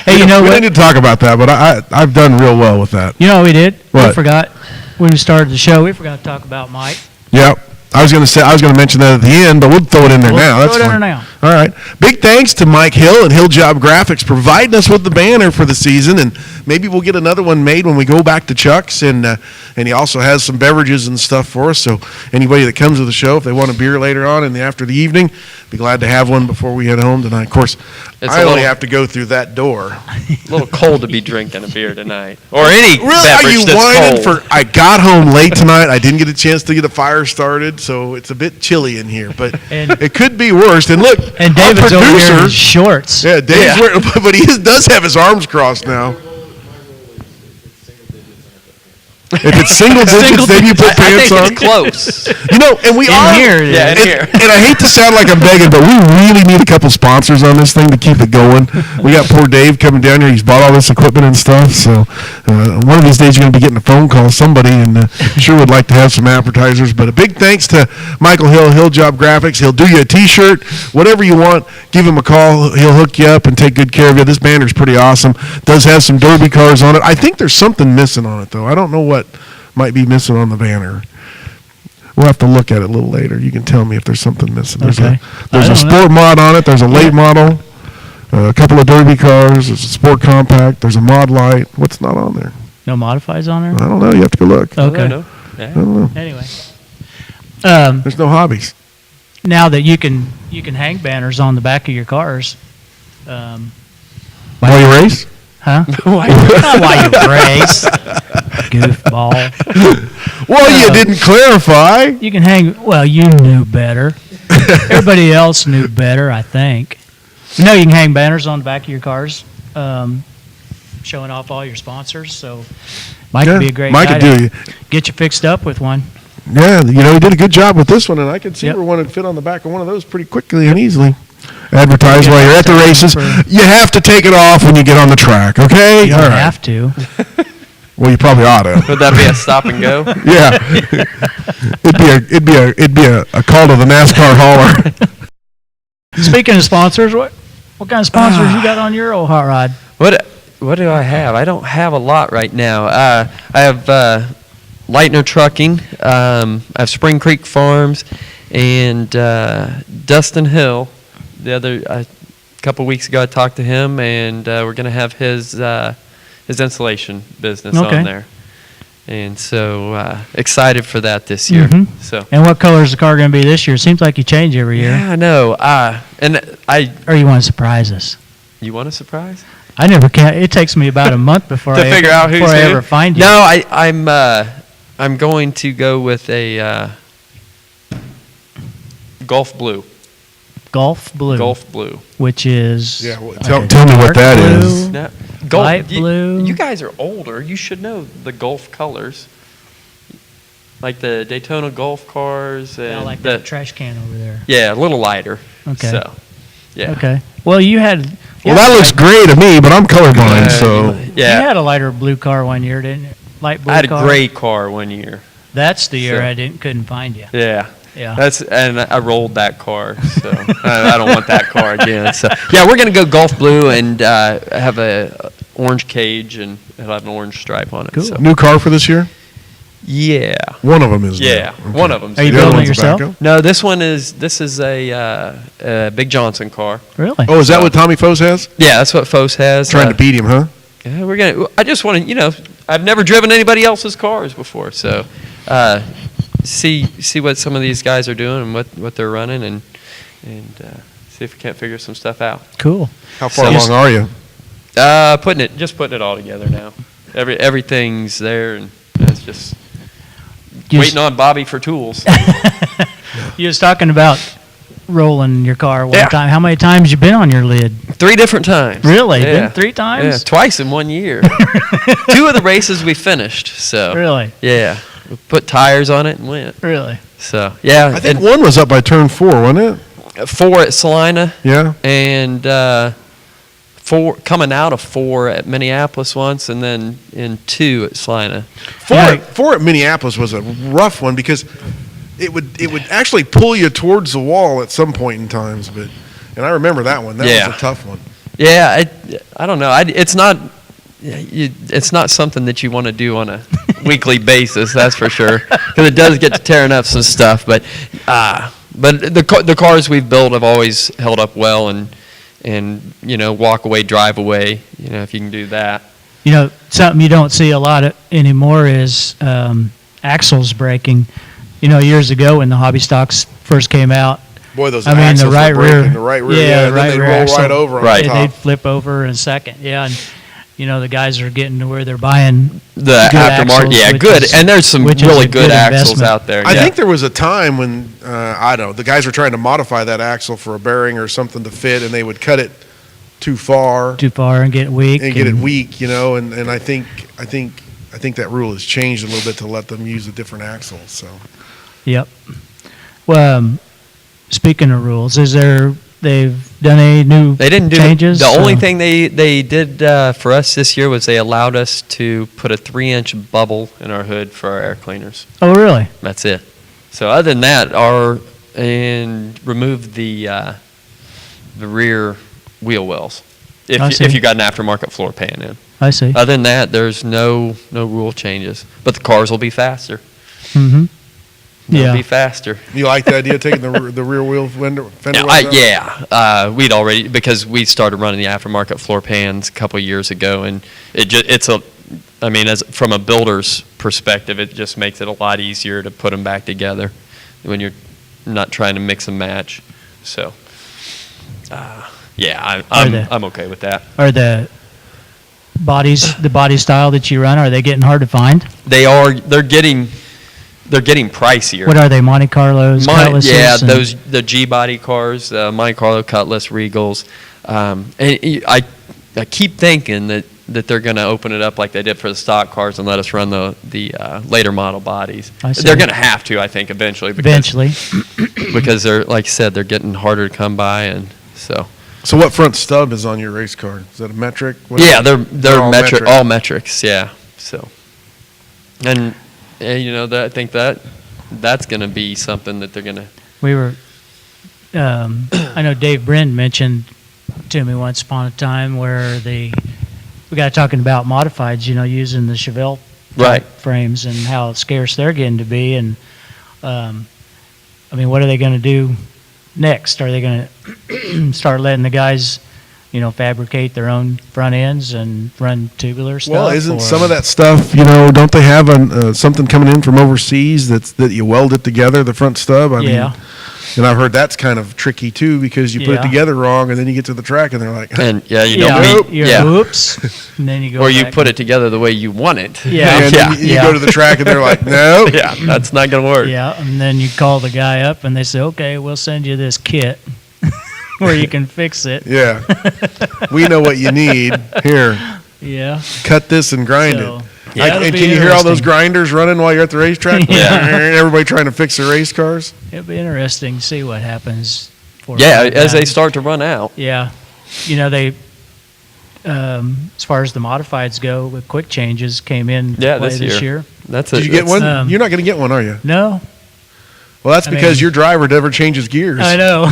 S2: Hey, you know
S3: we
S2: what?
S3: need to talk about that, but I've done real well with that.
S2: You know what we did? We
S3: What?
S2: forgot when we started the show. We forgot to talk about Mike.
S3: Yep. I was going to mention that at the end, but we'll throw it in there
S2: We'll
S3: now.
S2: throw
S3: That's
S2: it in
S3: fine.
S2: there now.
S3: All right. Big thanks to Mike Hill and Hill Job Graphics providing us with the banner for the season, and maybe we'll get another one made when we go back to Chuck's. And he also has some beverages and stuff for us. So anybody that comes to the show, if they want a beer later on after the evening, be glad to have one before we head home tonight. Of course,
S1: It's
S3: I
S1: a
S3: only
S1: little-
S3: have to go through that door.
S1: A little cold to be drinking a beer tonight, or any
S3: Really? Are
S1: beverage
S3: you
S1: that's
S3: whining
S1: cold.
S3: I got home late tonight. I didn't get a chance to get a fire started, so it's a bit chilly in here. But
S2: And-
S3: it could be worse. And look,
S2: And
S3: our
S2: David's over here in
S3: producer,
S2: his shorts.
S3: yeah, Dave's
S1: Yeah.
S3: wearing, but he does have his arms crossed now. If it's single digits, then you put
S1: I
S3: pants
S1: think
S3: on.
S1: it's close.
S3: You know, and we
S2: In
S3: are
S2: here it
S1: Yeah,
S2: is.
S1: in here.
S3: And I hate to sound like I'm begging, but we really need a couple sponsors on this thing to keep it going. We got poor Dave coming down here. He's bought all this equipment and stuff. So one of these days you're going to be getting a phone call, somebody, and sure would like to have some advertisers. But a big thanks to Michael Hill, Hill Job Graphics. He'll do you a T-shirt, whatever you want. Give him a call. He'll hook you up and take good care of you. This banner's pretty awesome. Does have some Derby cars on it. I think there's something missing on it, though. I don't know what might be missing on the banner. We'll have to look at it a little later. You can tell me if there's something missing. There's
S2: Okay.
S3: there's
S2: I
S3: a
S2: don't know.
S3: sport mod on it. There's a late model. A couple of derby cars. There's a sport compact. There's a mod light. What's not on there?
S2: No modifies on
S3: I
S2: there?
S3: don't know. You have to go look.
S1: I
S2: Okay.
S1: don't know.
S3: I
S1: Yeah.
S3: don't know.
S2: Anyway.
S3: There's no hobbies.
S2: Now that you can hang banners on the back of your cars,
S3: While you race?
S2: huh?
S1: Why-
S2: Not while you race, goofball.
S3: Well, you didn't clarify.
S2: You can hang. Well, you knew better. Everybody else knew better, I think. No, you can hang banners on the back of your cars, showing off all your sponsors. So, Mike
S3: Yeah,
S2: would be a great
S3: Mike
S2: guy
S3: could
S2: to
S3: do.
S2: get you fixed up with one.
S3: Yeah, he did a good job with this one, and I could see
S2: Yep.
S3: where one would fit on the back of one of those pretty quickly and easily. Advertise
S2: Yeah,
S3: while you're at the races.
S2: for-
S3: You have to take it off when you get on the track, okay?
S2: You
S3: All
S2: don't
S3: right.
S2: have to.
S3: Well, you probably ought to.
S1: Would that be a stop and go?
S3: Yeah. it'd be a call to the NASCAR hauler.
S2: Speaking of sponsors, what kind of sponsors you got on your old hot rod?
S1: What do I have? I don't have a lot right now. I have Lightner Trucking. I have Spring Creek Farms, and Dustin Hill. The other a couple weeks ago, I talked to him, and we're going to have his insulation business
S2: Okay.
S1: on there. And so excited for that this year.
S2: Mhm.
S1: So
S2: And what color is the car going to be this year? Seems like you change every year.
S1: yeah, I know. And
S2: Or you want to surprise us?
S1: you want a surprise?
S2: I never can. It takes me about a month before
S1: To figure out who's
S2: before I
S1: who?
S2: ever find you.
S1: No, I'm going to go with a Gulf Blue.
S2: Gulf blue.
S1: Gulf Blue.
S2: Which is
S3: Yeah, well,
S2: like
S3: tell-
S2: a
S3: tell me what
S2: dark
S3: that
S2: blue.
S3: is.
S1: No, Gulf,
S2: Light blue.
S1: You guys are older. You should know the Gulf colors. Like the Daytona Gulf cars and
S2: Yeah, like
S1: the
S2: that trash can over there.
S1: yeah, a little lighter.
S2: Okay.
S1: So, yeah.
S2: Okay. Well, you had.
S3: Well, that looks great to me, but I'm colorblind, so.
S1: Yeah.
S2: You had a lighter blue car one year, didn't you? Light blue
S1: I had a
S2: car.
S1: gray car one year.
S2: That's the year
S1: So-
S2: I couldn't find you.
S1: Yeah.
S2: Yeah.
S1: And I rolled that car, so I don't want that car again. So yeah, we're gonna go Gulf Blue and have a orange cage, and it'll have an orange stripe on it.
S2: Cool.
S1: So.
S3: New car for this year?
S1: Yeah.
S3: One of them is.
S1: Yeah.
S3: new.
S1: One of them.
S2: Are you
S3: The other
S2: building
S3: one's
S2: it
S3: a
S2: yourself?
S3: backup?
S1: No, this is a Big Johnson car.
S2: Really?
S3: Oh, is that what Tommy Foes has?
S1: Yeah, that's what Fos has.
S3: Trying to beat him, huh?
S1: Yeah, I just want to, I've never driven anybody else's cars before, so see what some of these guys are doing and what they're running, and see if we can't figure some stuff out.
S2: Cool.
S3: How far
S1: So-
S3: along are you?
S1: Putting it all together now. Everything's there, and it's just waiting on Bobby for tools.
S2: You was talking about rolling your car one
S1: Yeah.
S2: time. How many times you been on your lid?
S1: 3 different times.
S2: Really?
S1: Yeah.
S2: Been 3 times?
S1: Yeah, twice in 1 year. 2 of the races we finished. So
S2: Really?
S1: yeah, we put tires on it and went.
S2: Really?
S1: So yeah,
S3: I think
S1: and
S3: one was up by turn 4, wasn't it?
S1: 4 at Salina
S3: Yeah.
S1: and 4 coming out of 4 at Minneapolis once, and then in 2 at Salina.
S3: Four at Minneapolis was a rough one because it would actually pull you towards the wall at some point in times, and I remember that one. That
S1: Yeah.
S3: was a tough one.
S1: Yeah, I don't know. It's not something that you want to do on a weekly basis, that's for sure, because it does get to tearing up some stuff. But the cars we've built have always held up well, and walk away, drive away. If you can do that.
S2: Something you don't see a lot anymore is axles breaking. Years ago when the hobby stocks first came out,
S3: Boy, those
S2: I mean,
S3: axles
S2: the right
S3: were breaking.
S2: rear.
S3: The right rear,
S2: Yeah,
S3: and
S2: right
S3: then they
S2: rear
S3: roll
S2: axle.
S3: right over on
S1: Right.
S3: the
S2: and they'd
S3: top.
S2: flip over in a second. Yeah, and the guys are getting to where they're buying
S1: The
S2: good
S1: aftermarket,
S2: axles,
S1: yeah,
S2: which
S1: good,
S2: is-
S1: and there's some
S2: which is
S1: really
S2: a
S1: good
S2: good
S1: axles
S2: investment.
S1: out there.
S3: I
S1: yeah.
S3: think there was a time when, I don't know, the guys were trying to modify that axle for a bearing or something to fit, and they would cut it too far
S2: too far and get weak.
S3: and get it weak, and I think that rule has changed a little bit to let them use a different axle. So
S2: Yep. Well, speaking of rules, they've done any new
S1: They didn't do
S2: changes?
S1: The only
S2: So-
S1: thing they did for us this year was they allowed us to put a 3-inch bubble in our hood for our air cleaners.
S2: Oh, really?
S1: That's it. So other than that, and remove the rear wheel wells
S2: I see.
S1: if you got an aftermarket floor pan in.
S2: I see.
S1: Other than that, there's no rule changes. But the cars will be faster.
S2: Mm-hmm.
S1: They'll
S2: Yeah.
S1: be faster.
S3: You like the idea of taking the rear wheel fender wells out?
S1: Yeah, we'd already, because we started running the aftermarket floor pans a couple of years ago, and as from a builder's perspective, it just makes it a lot easier to put them back together when you're not trying to mix and match. So, I'm okay with that.
S2: Are the body style that you run, are they getting hard to find?
S1: They're getting pricier.
S2: What are they, Monte Carlos, Cutlasses?
S1: Yeah, the G body cars, Monte Carlo, Cutlass, Regals. And I keep thinking that they're going to open it up like they did for the stock cars and let us run the later model bodies. They're going to have to, I think, eventually. Because they're, like you said, they're getting harder to come by, and so.
S3: So what front stub is on your race car? Is that a metric?
S1: Yeah, they're
S3: all
S1: metric,
S3: metric.
S1: all metrics. Yeah. So, and I think that's going to be something that they're going to.
S2: We were, I know Dave Brin mentioned to me once upon a time where we got talking about modifieds, using the Chevelle
S1: Right.
S2: frames and how scarce they're getting to be. And, what are they going to do next? Are they going to start letting the guys, fabricate their own front ends and run tubular stuff?
S3: Well, isn't some of that stuff, don't they have something coming in from overseas that you weld it together, the front stub? I mean, and I've heard that's kind of tricky too, because you put it together wrong and then you get to the track and they're like,
S1: And
S2: Oops. And then you go
S1: or you
S2: back
S1: put it together the way you want it.
S3: and then you go to the track and they're like, no.
S1: Yeah, that's not going to work.
S2: Yeah, and then you call the guy up and they say, okay, we'll send you this kit where you can fix it.
S3: Yeah. We know what you need. Here,
S2: Yeah.
S3: cut this and grind
S2: So,
S3: it.
S2: yeah, it'll
S3: And
S2: be
S3: can you hear all those
S2: interesting.
S3: grinders running while you're at the racetrack?
S1: Yeah.
S3: Everybody trying to fix their race cars?
S2: It'll be interesting to see what happens.
S1: Yeah, as they start to run out.
S2: Yeah. They, as far as the modifieds go, with quick changes came in play
S1: this
S2: year.
S1: That's
S3: Did you get one?
S2: um,
S3: You're not going to get one, are you?
S2: No,
S3: Well, that's
S2: I
S3: because
S2: mean-
S3: your driver never changes gears.
S2: I know.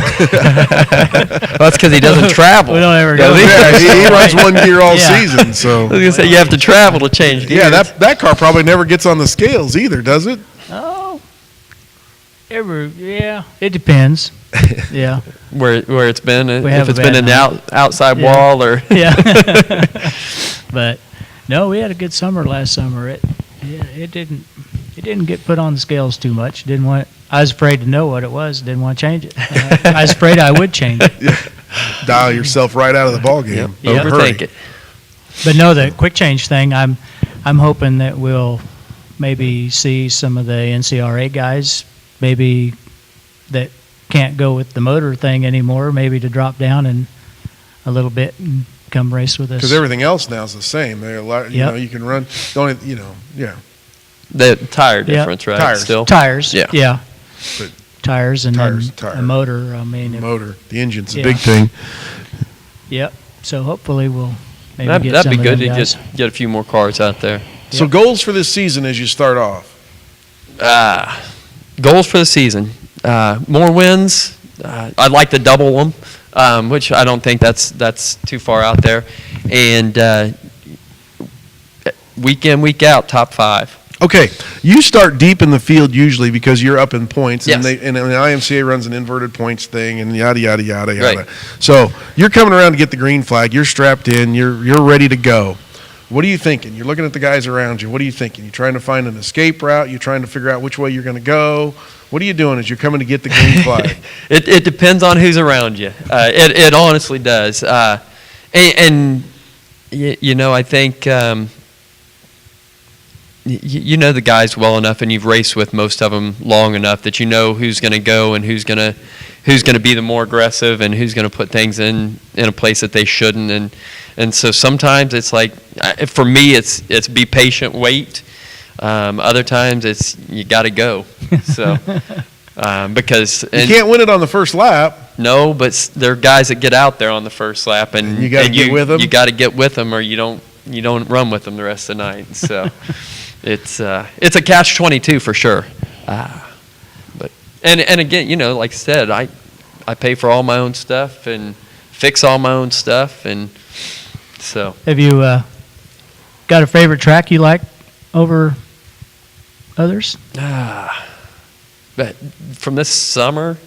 S1: That's because he doesn't travel.
S2: We don't ever go.
S3: Yeah, he runs one gear all
S2: Yeah.
S3: season, so.
S1: I was gonna say you have to travel to change gears.
S3: Yeah, that car probably never gets on the scales either, does it?
S2: Oh, it depends. Yeah,
S1: where it's been,
S2: We
S1: if
S2: have a
S1: it's been
S2: bad
S1: in the
S2: night.
S1: outside
S2: Yeah.
S1: wall or.
S2: yeah. But no, we had a good summer last summer. It didn't get put on the scales too much. Didn't want. I was afraid to know what it was. Didn't want to change it. I was afraid I would change it.
S3: Dial yourself right out of the ball game.
S2: Yep.
S1: Overthink it.
S2: But no, the quick change thing. I'm hoping that we'll maybe see some of the NCRA guys maybe that can't go with the motor thing anymore. Maybe to drop down and a little bit and come race with us.
S3: Because everything else now is the same. They're
S2: Yep.
S3: you can run. The only, yeah.
S1: The tire difference, right?
S3: Tires.
S1: Still.
S2: Tires.
S1: Yeah.
S2: Yeah.
S3: But
S2: Tires and
S3: Tires,
S2: then
S3: tire.
S2: a motor. I mean,
S3: motor, the engine's a
S2: Yeah.
S3: big thing.
S2: Yep. So hopefully we'll maybe get
S1: That'd
S2: some
S1: be
S2: of
S1: good
S2: them
S1: to
S2: guys.
S1: get a few more cars out there.
S3: So goals for this season as you start off.
S1: Goals for the season: more wins. I'd like to double them, which I don't think that's too far out there. And week in, week out, top 5.
S3: Okay, you start deep in the field usually because you're up in points,
S1: Yes.
S3: and the IMCA runs an inverted points thing, and yada yada yada yada.
S1: Right.
S3: So you're coming around to get the green flag. You're strapped in. You're ready to go. What are you thinking? You're looking at the guys around you. What are you thinking? You're trying to find an escape route. You're trying to figure out which way you're going to go. What are you doing as you're coming to get the green flag?
S1: It depends on who's around you. It honestly does. I think you know the guys well enough, and you've raced with most of them long enough that you know who's going to go and who's going to be the more aggressive and who's going to put things in a place that they shouldn't. And so sometimes it's like, for me, it's be patient, wait. Other times it's you got to go. So because
S3: You can't win it on the first lap.
S1: no, but there are guys that get out there on the first lap, and
S3: You gotta get with 'em?
S1: You got to get with them, or you don't run with them the rest of the night. So it's a catch-22 for sure. But again, like I said, I pay for all my own stuff and fix all my own stuff, and so
S2: Have you got a favorite track you like over others?
S1: but from this summer,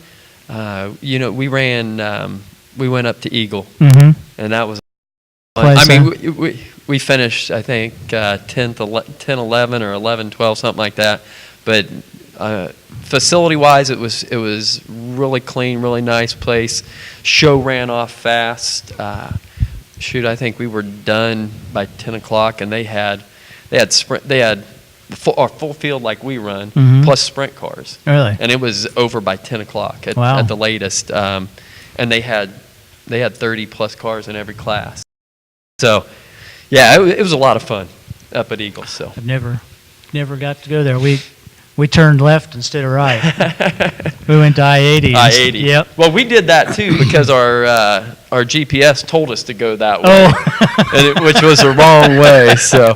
S1: we went up to Eagle,
S2: Mm-hmm.
S1: and that was.
S2: Place,
S1: I mean, we finished, I think, 10, 11, or 11, 12, something like that. But facility-wise, it was really clean, really nice place. Show ran off fast. I think we were done by 10 o'clock, and they had full field like we run,
S2: Mhm.
S1: plus sprint cars.
S2: Really?
S1: And it was over by 10 o'clock
S2: Wow.
S1: at the latest. And they had 30 plus cars in every class. So, yeah, it was a lot of fun up at Eagle. So
S2: I've never got to go there. We turned left instead of right. We went to I-80.
S1: I-80.
S2: Yep.
S1: Well, we did that too because our GPS told us to go that way,
S2: Oh.
S1: which was the wrong way. So,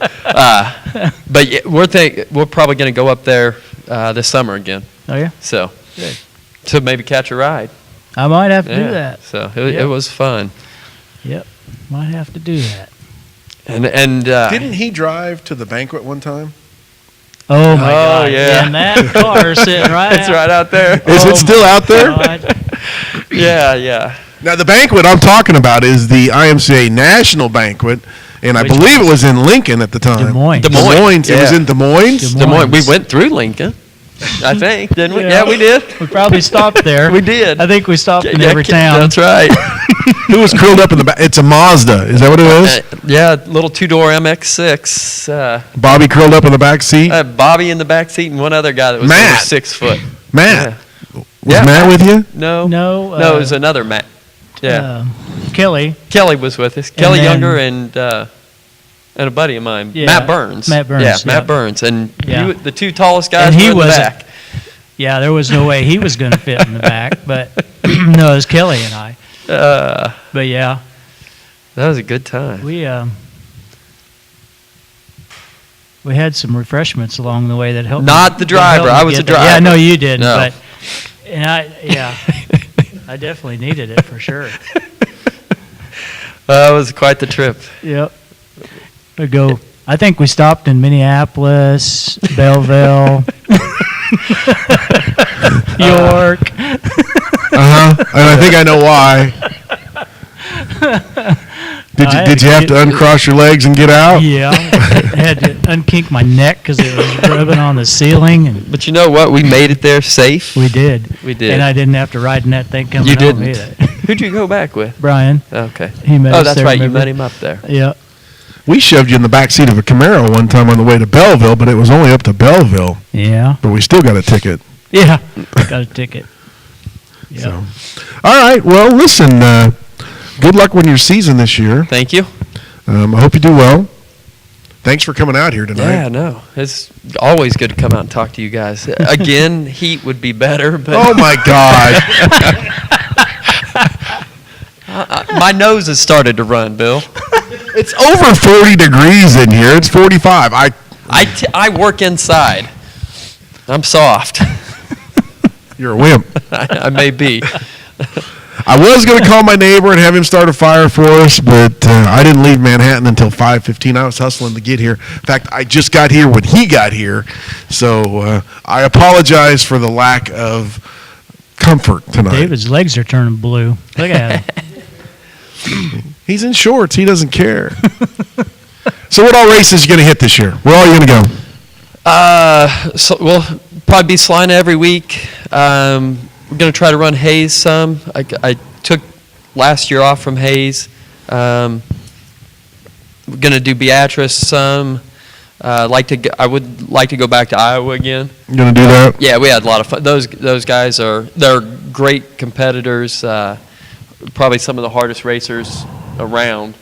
S1: but yeah, we're probably going to go up there this summer again.
S2: Oh, yeah?
S1: So,
S2: Good.
S1: so maybe catch a ride.
S2: I might have to do
S1: Yeah.
S2: that.
S1: So it
S2: Yep.
S1: was fun.
S2: Yep. Might have to do that.
S1: And
S3: Didn't he drive to the banquet one time?
S2: Oh, my
S1: Oh,
S2: God.
S1: yeah.
S2: And that car sitting right
S1: it's right out there.
S3: Is
S2: Oh
S3: it still
S2: my
S3: out there?
S2: God.
S1: Yeah.
S3: Now, the banquet I'm talking about is the IMCA National Banquet, and I
S2: Which
S3: believe it was in Lincoln at the time.
S2: Des Moines.
S1: Des Moines,
S3: It was
S1: yeah.
S3: in Des Moines?
S2: Des
S1: Des Moines. We
S2: Moines.
S1: went through Lincoln, I think, didn't we?
S2: Yeah.
S1: Yeah, we did.
S2: We probably stopped there.
S1: We did.
S2: I think we stopped in
S1: Yeah,
S2: every town.
S1: That's right.
S3: Who was curled up in the back? It's a Mazda. Is that what it is?
S1: Yeah, little two-door MX-6.
S3: Bobby curled up in the back seat?
S1: Bobby in the back seat and one other guy that was
S3: Matt.
S1: over 6 foot.
S3: Matt.
S1: Yeah.
S3: Was
S1: Yeah,
S3: Matt with you?
S1: No.
S2: No,
S1: it was another Matt. Yeah.
S2: Kelly.
S1: Kelly was with us. Kelly
S2: then-
S1: Younger and a buddy of mine,
S2: Yeah,
S1: Matt Burns.
S2: Matt Burns,
S1: Yeah,
S2: yeah.
S1: Matt Burns. And
S2: Yeah.
S1: the two tallest guys
S2: And he
S1: were in the
S2: wasn't-
S1: back.
S2: Yeah, there was no way he was going to fit in the back, but no, it was Kelly and I. But yeah,
S1: That was a good time.
S2: we had some refreshments along the way that helped.
S1: Not the driver. I was
S2: get
S1: the
S2: there. Yeah,
S1: driver.
S2: no, you didn't.
S1: No.
S2: But I definitely needed it for sure.
S1: That was quite the trip.
S2: Yep. We go. I think we stopped in Minneapolis, Belleville, York.
S3: And I think I know why. Did you have to uncross your legs and get out?
S2: Yeah, I had to unkink my neck because it was rubbing on the ceiling, and
S1: But you know what? We made it there safe.
S2: we did.
S1: We did.
S2: And I didn't have to ride in that thing coming
S1: You
S2: home
S1: didn't.
S2: either.
S1: Who'd you go back with?
S2: Brian.
S1: Okay.
S2: He met
S1: Oh,
S2: us
S1: that's
S2: there,
S1: right. You
S2: remember?
S1: met him up there.
S2: Yeah.
S3: We shoved you in the back seat of a Camaro one time on the way to Belleville, but it was only up to Belleville.
S2: Yeah.
S3: But we still got a ticket.
S2: Yeah. Got a ticket. Yeah.
S3: So, all right. Well, listen. Good luck with your season this year.
S1: Thank you.
S3: I hope you do well. Thanks for coming out here tonight.
S1: Yeah, no. It's always good to come out and talk to you guys. Again, heat would be better, but
S3: Oh my God!
S1: my nose has started to run, Bill.
S3: It's over 40 degrees in here. It's 45.
S1: I work inside. I'm soft.
S3: You're a wimp.
S1: I may be.
S3: I was going to call my neighbor and have him start a fire for us, but I didn't leave Manhattan until 5:15. I was hustling to get here. In fact, I just got here when he got here, so I apologize for the lack of comfort tonight.
S2: David's legs are turning blue. Look at him.
S3: He's in shorts. He doesn't care. So what all races you going to hit this year? Where are you going to go?
S1: So we'll probably be Salina every week. We're going to try to run Hayes some. I took last year off from Hayes. We're going to do Beatrice some. I would like to go back to Iowa again.
S3: You going to do that?
S1: Yeah, we had a lot of fun. Those guys they're great competitors. Probably some of the hardest racers around.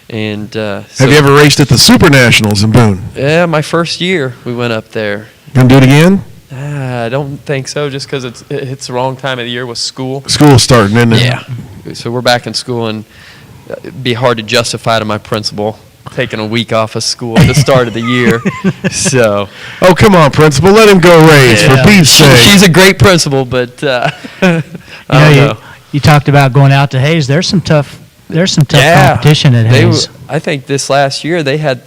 S1: And
S3: Have you ever raced at the Super Nationals in Boone?
S1: Yeah, my first year we went up there.
S3: Going to do it again?
S1: I don't think so, just because it's the wrong time of the year with school.
S3: School's starting, isn't it?
S1: Yeah. So we're back in school, and it'd be hard to justify to my principal taking a week off of school at the start of the year. So.
S3: Oh, come on, principal. Let him go race,
S2: Yeah.
S3: for Pete's sake.
S1: She's a great principal, but I don't know.
S2: You talked about going out to Hayes. There's some tough competition at Hayes.
S1: I think this last year they had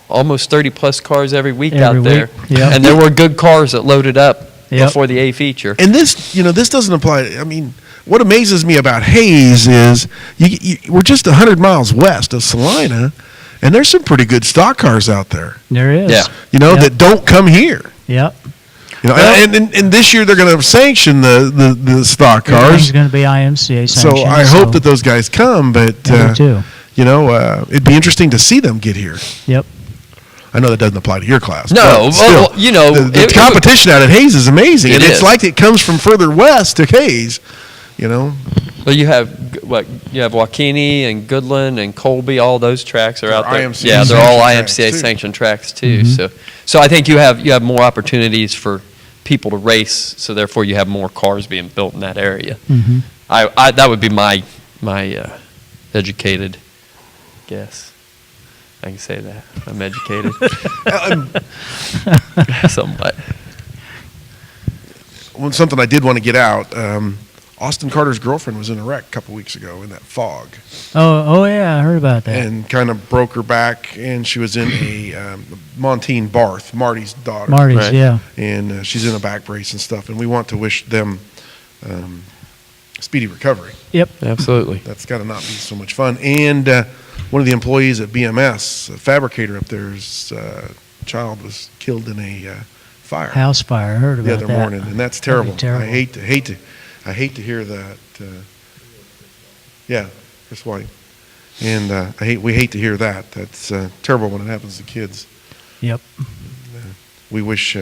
S1: almost 30 plus cars every week
S2: Every
S1: out there.
S2: week, yeah.
S1: And there were good cars that loaded up
S2: Yep.
S1: before the A feature.
S3: And this, this doesn't apply. I mean, what amazes me about Hayes is we're just 100 miles west of Salina, and there's some pretty good stock cars out there.
S2: There is.
S1: Yeah.
S2: Yep.
S3: That don't come here.
S2: Yep.
S3: And this year they're going to sanction the stock
S2: Everything's
S3: cars.
S2: going to be IMCA sanctioned.
S3: So I hope that those guys come, but
S2: I do too.
S3: it'd be interesting to see them get here.
S2: Yep.
S3: I know that doesn't apply to your class.
S1: No,
S3: but still, the competition out at Hayes is amazing, and it's like it comes from further west to Hayes.
S1: Well, you have Waukene and Goodland and Colby. All those tracks are out there.
S3: IMCA
S1: Yeah, they're all
S3: sanctioned
S1: IMCA
S3: tracks, too.
S1: sanctioned tracks too. So I think you have more opportunities for people to race. So therefore, you have more cars being built in that area.
S2: Mm-hmm.
S1: That would be my educated guess. I can say that I'm educated. Somewhat.
S3: Something I did want to get out. Austin Carter's girlfriend was in a wreck a couple weeks ago in that fog,
S2: Oh yeah, I heard about that.
S3: and kind of broke her back. And she was in a Montine Barth, Marty's daughter.
S2: Marty's,
S1: Right.
S2: yeah.
S3: And she's in a back brace and stuff. And we want to wish them speedy recovery.
S2: Yep.
S1: Absolutely.
S3: That's got to not be so much fun. And one of the employees at BMS, a fabricator up there's child was killed in a fire
S2: House fire. I heard about
S3: the other
S2: that.
S3: morning, and that's terrible.
S2: terrible.
S3: I hate to hear that. Yeah, Chris White, and we hate to hear that. That's terrible when it happens to kids.
S2: Yep.
S3: We wish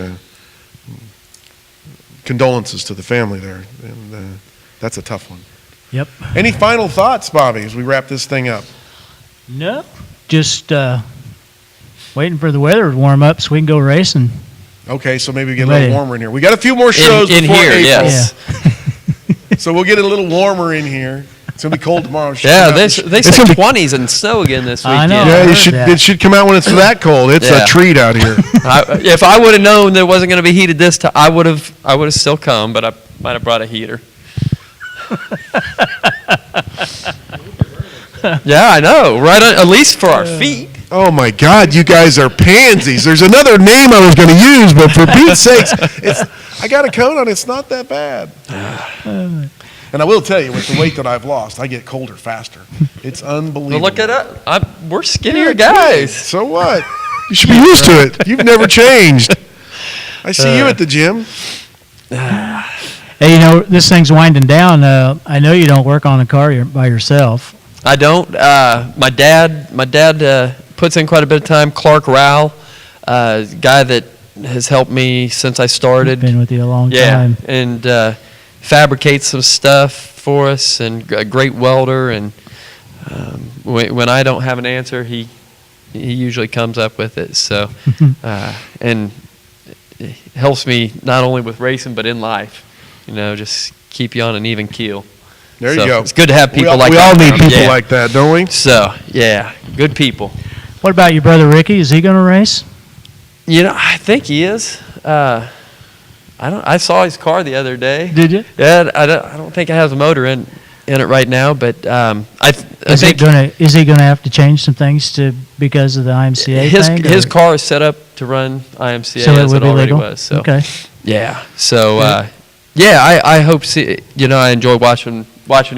S3: condolences to the family there, and that's a tough one.
S2: Yep.
S3: Any final thoughts, Bobby, as we wrap this thing up?
S2: No. Just waiting for the weather to warm up so we can go racing.
S3: Okay, so maybe we get a
S2: Ready.
S3: little warmer in here. We got a few more shows
S1: in
S3: before
S1: here,
S3: April,
S1: yes.
S3: so we'll get it a little warmer in here. It's gonna be cold tomorrow. It should
S1: Yeah,
S3: come out-
S1: they
S3: it's
S1: say
S3: gonna be-
S1: 20s and snow again this
S2: I
S1: weekend.
S2: know.
S3: Yeah,
S2: I
S3: it
S2: heard
S3: should
S2: that.
S3: it should come out when it's that cold. It's
S1: Yeah.
S3: a treat out here.
S1: If I would have known that it wasn't going to be heated this time, I would have still come, but I might have brought a heater. Yeah, I know, right? At least for our feet.
S3: Oh my God, you guys are pansies. There's another name I was going to use, but for Pete's sakes, I got a coat on. It's not that bad. And I will tell you, with the weight that I've lost, I get colder faster. It's unbelievable.
S1: Well, look at us. We're skinnier guys.
S3: So what? You should be used to it. You've never changed. I see you at the gym.
S2: Hey, this thing's winding down. I know you don't work on the car by yourself.
S1: I don't. My dad puts in quite a bit of time. Clark Rowell, guy that has helped me since I started.
S2: Been with you a long
S1: Yeah,
S2: time.
S1: and fabricates some stuff for us, and a great welder. And when I don't have an answer, he usually comes up with it. So, and it helps me not only with racing but in life. Just keep you on an even keel.
S3: There you
S1: So
S3: go.
S1: It's good to have people like
S3: we
S1: that.
S3: all need
S1: around.
S3: people
S1: Yeah.
S3: like that, don't we?
S1: So yeah, good people.
S2: What about your brother Ricky? Is he going to race?
S1: I think he is. I saw his car the other day.
S2: Did you?
S1: Yeah, I don't think it has a motor in it right now, but I
S2: Is
S1: think
S2: he going to have to change some things because of the IMCA thing?
S1: his car is set up to run IMCA
S2: so it
S1: as
S2: would
S1: it
S2: be
S1: already
S2: legal?
S1: was. So
S2: Okay.
S1: yeah, so I hope I enjoy watching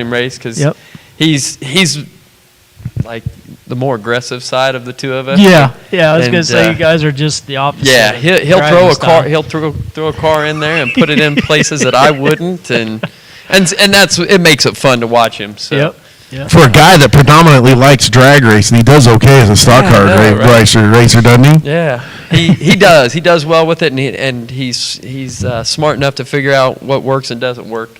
S1: him race because
S2: Yep.
S1: he's like the more aggressive side of the two of us.
S2: Yeah. I was
S1: And,
S2: going to say you guys are just the opposite.
S1: Yeah, he'll
S2: driving
S1: throw a
S2: style.
S1: car. He'll throw a car in there and put it in places that I wouldn't, and it makes it fun to watch him. So.
S2: Yep.
S3: For a guy that predominantly likes drag racing, he does okay as a stock
S1: Yeah, I
S3: car
S1: know, right?
S3: racer, doesn't he?
S1: Yeah, he does. He does well with it, and he's smart enough to figure out what works and doesn't work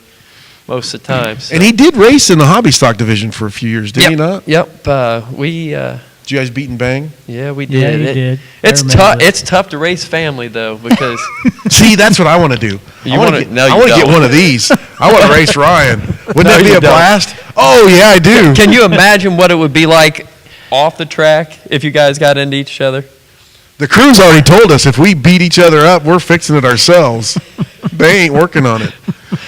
S1: most of the time. So.
S3: And he did race in the hobby stock division for a few years, did he not?
S1: Yep. We.
S3: Did you guys beat and bang?
S1: Yeah, we
S2: Yeah,
S1: did.
S2: you did.
S1: It's
S2: I
S1: tough.
S2: remember that.
S1: It's tough to race family though because
S3: See, that's what I want to do.
S1: You
S3: I want
S1: wanna-
S3: to
S1: no, you
S3: get
S1: don't.
S3: one of these. I want to race Ryan. Wouldn't
S1: No,
S3: that be
S1: you
S3: a
S1: don't.
S3: blast? Oh, yeah, I do.
S1: can you imagine what it would be like off the track if you guys got into each other?
S3: The crew's already told us if we beat each other up, we're fixing it ourselves. They ain't working on it.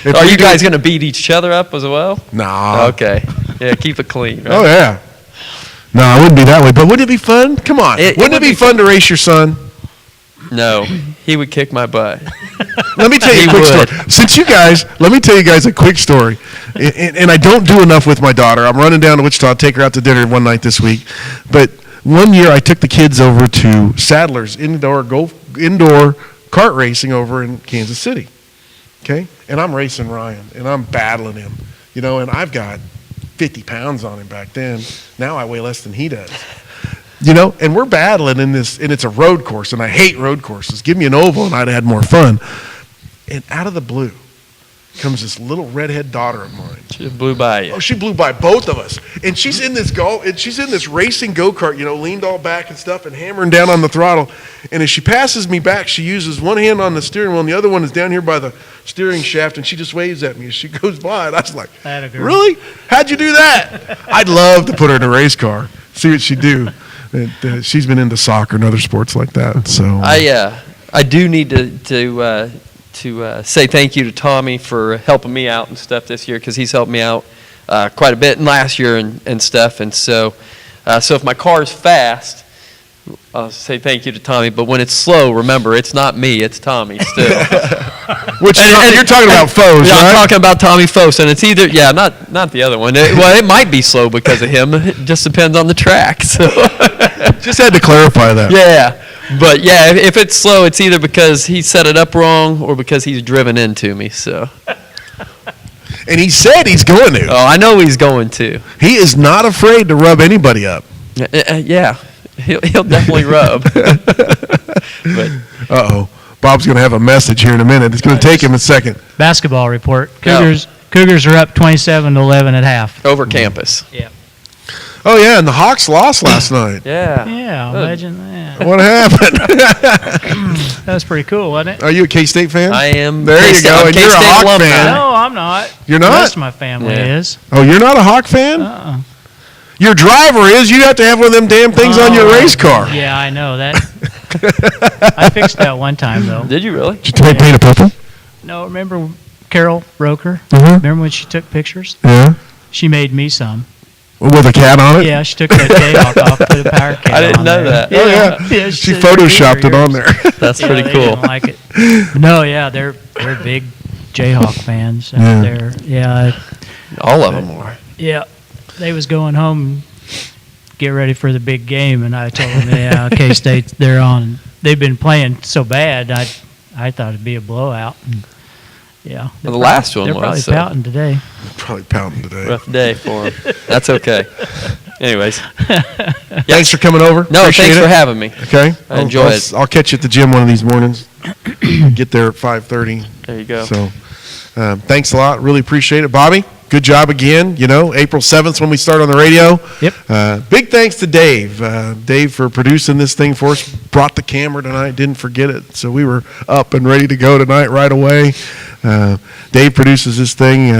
S3: If
S1: Are
S3: we
S1: you
S3: do-
S1: guys going to beat each other up as well?
S3: Nah.
S1: Okay. Yeah, keep it clean. Right?
S3: Oh, yeah. No, it wouldn't be that way. But wouldn't it be fun? Come on.
S1: It
S3: Wouldn't it
S1: would
S3: be
S1: be
S3: fun to race your son?
S1: No, he would kick my butt.
S3: Let me tell you a
S1: He
S3: quick
S1: would.
S3: story. Let me tell you guys a quick story. And I don't do enough with my daughter. I'm running down to Wichita, take her out to dinner one night this week. But one year I took the kids over to Sadler's indoor kart racing over in Kansas City. Okay? And I'm racing Ryan, and I'm battling him. You know, and I've got 50 pounds on him back then. Now I weigh less than he does. You know, and we're battling in this, and it's a road course, and I hate road courses. Give me an oval, and I'd had more fun. And out of the blue comes this little redhead daughter of mine.
S1: She blew by you.
S3: Oh, she blew by both of us. And she's in this racing go-kart, you know, leaned all back and stuff and hammering down on the throttle. And as she passes me back, she uses one hand on the steering wheel and the other one is down here by the steering shaft, and she just waves at me as she goes by. And I was like,
S2: Atta girl.
S3: really? How'd you do that? I'd love to put her in a race car, see what she'd do. And, she's been into soccer and other sports like that. So
S1: I do need to say thank you to Tommy for helping me out and stuff this year, because he's helped me out quite a bit in last year and stuff. And so if my car is fast, I'll say thank you to Tommy. But when it's slow, remember, it's not me, it's Tommy still.
S3: And you're talking about foes,
S1: Yeah,
S3: right?
S1: I'm talking about Tommy Fos, and it's either, not the other one. It might be slow because of him. It just depends on the track. So.
S3: Just had to clarify that.
S1: Yeah. But yeah, if it's slow, it's either because he set it up wrong or because he's driven into me. So.
S3: And he said he's going to.
S1: Oh, I know he's going to.
S3: He is not afraid to rub anybody up.
S1: Yeah, he'll definitely rub. But
S3: Uh-oh. Bob's going to have a message here in a minute. It's going to take him a second.
S2: Basketball report. Cougars are up 27-11 at half.
S1: over campus.
S2: Yeah.
S3: Oh, yeah, and the Hawks lost last night.
S1: Yeah.
S2: Yeah, imagine that.
S3: What happened?
S2: That was pretty cool, wasn't it?
S3: Are you a K-State fan?
S1: I am.
S3: There you
S1: K-State-
S3: go,
S1: I'm
S3: and you're a
S1: K-State
S3: Hawk
S1: alumni.
S3: fan.
S2: No, I'm not.
S3: You're
S2: The
S3: not?
S2: rest of my family
S1: Yeah.
S2: is.
S3: Oh, you're not a Hawk fan?
S2: Uh-uh.
S3: Your driver is. You have to have one of them damn things on your race car.
S2: Yeah, I know that. I fixed that one time, though.
S1: Did you really?
S3: Did you paint it purple?
S2: No, remember Carol Roker?
S3: Mhm.
S2: Remember when she took pictures?
S3: Yeah.
S2: She made me some.
S3: With a cat on it?
S2: Yeah, she took that Jayhawk off, put a power cat
S1: I didn't
S2: on
S1: know
S2: there.
S1: that.
S3: Oh, yeah. She
S2: said,
S3: photoshopped
S2: "These
S3: it
S2: are
S3: on
S2: yours."
S3: there.
S1: That's
S2: Yeah,
S1: pretty
S2: they
S1: cool.
S2: didn't like it. No, yeah, they're big Jayhawk fans. And
S3: Yeah.
S1: All of them were.
S2: they was going home, get ready for the big game, and I told them, yeah, K-State, they're on. They've been playing so bad, I thought it'd be a blowout. And, yeah,
S1: Well, the last one
S2: they're
S1: was,
S2: probably
S1: so.
S2: pouting today.
S3: Probably pounding today.
S1: Rough day for him. That's okay. Anyways.
S3: Thanks for coming over.
S1: No,
S3: Appreciate
S1: thanks
S3: it.
S1: for having me.
S3: Okay.
S1: I enjoy it.
S3: I'll catch you at the gym one of these mornings. Get there at 5:30.
S1: There you go.
S3: So, thanks a lot. Really appreciate it, Bobby. Good job again. You know, April 7th when we start on the radio.
S2: Yep.
S3: Big thanks to Dave. Dave for producing this thing for us. Brought the camera tonight. Didn't forget it. So we were up and ready to go tonight right away. Dave produces this thing.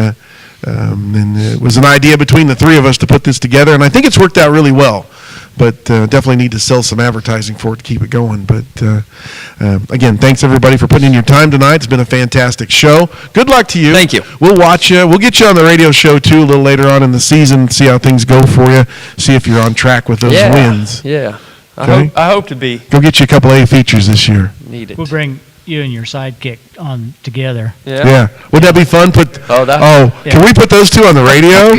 S3: And it was an idea between the three of us to put this together. And I think it's worked out really well. But definitely need to sell some advertising for it to keep it going. But again, thanks everybody for putting in your time tonight. It's been a fantastic show. Good luck to you.
S1: Thank you.
S3: We'll watch you. We'll get you on the radio show too a little later on in the season. See how things go for you. See if you're on track with those wins.
S1: Yeah.
S3: Okay.
S1: I hope to be
S3: Go get you a couple A features this year.
S1: needed.
S2: We'll bring you and your sidekick on together.
S3: Yeah. Would that be fun?
S1: Yeah.
S3: Can we put those two on the radio?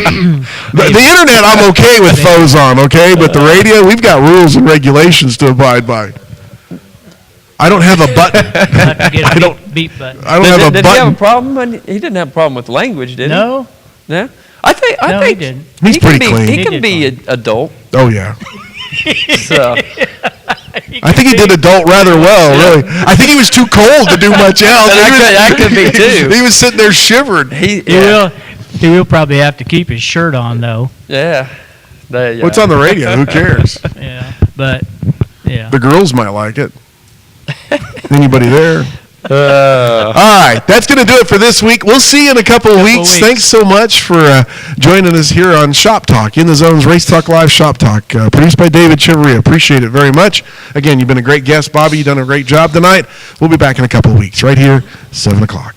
S3: the internet, I'm okay with foes on, okay? But the radio, we've got rules and regulations to abide by. I don't have a button.
S2: Have to get a
S3: I don't-
S2: beep button.
S3: I don't have a
S1: Did he have a
S3: button.
S1: problem? He didn't have a problem with language, did he?
S2: No,
S1: Yeah. I think.
S2: no, he didn't.
S3: He's
S1: he can
S3: pretty
S1: be,
S3: clean.
S1: He
S2: He
S1: can
S2: did
S1: be
S2: fine.
S1: an adult.
S3: Oh, yeah.
S1: So.
S3: I think he did adult rather well, really. I think he was too cold to do much else.
S1: That could be too.
S3: He was sitting there shivering.
S1: He
S2: He will probably have to keep his shirt on though.
S1: Yeah. Yeah.
S3: What's on the radio? Who cares?
S2: Yeah, but yeah.
S3: The girls might like it. Anybody there? All right, that's going to do it for this week. We'll see you in a couple of weeks. Thanks so much for joining us here on Shop Talk, In the Zone's Race Talk Live Shop Talk, produced by David Chiveria. Appreciate it very much. Again, you've been a great guest, Bobby. You've done a great job tonight. We'll be back in a couple of weeks right here, 7 o'clock.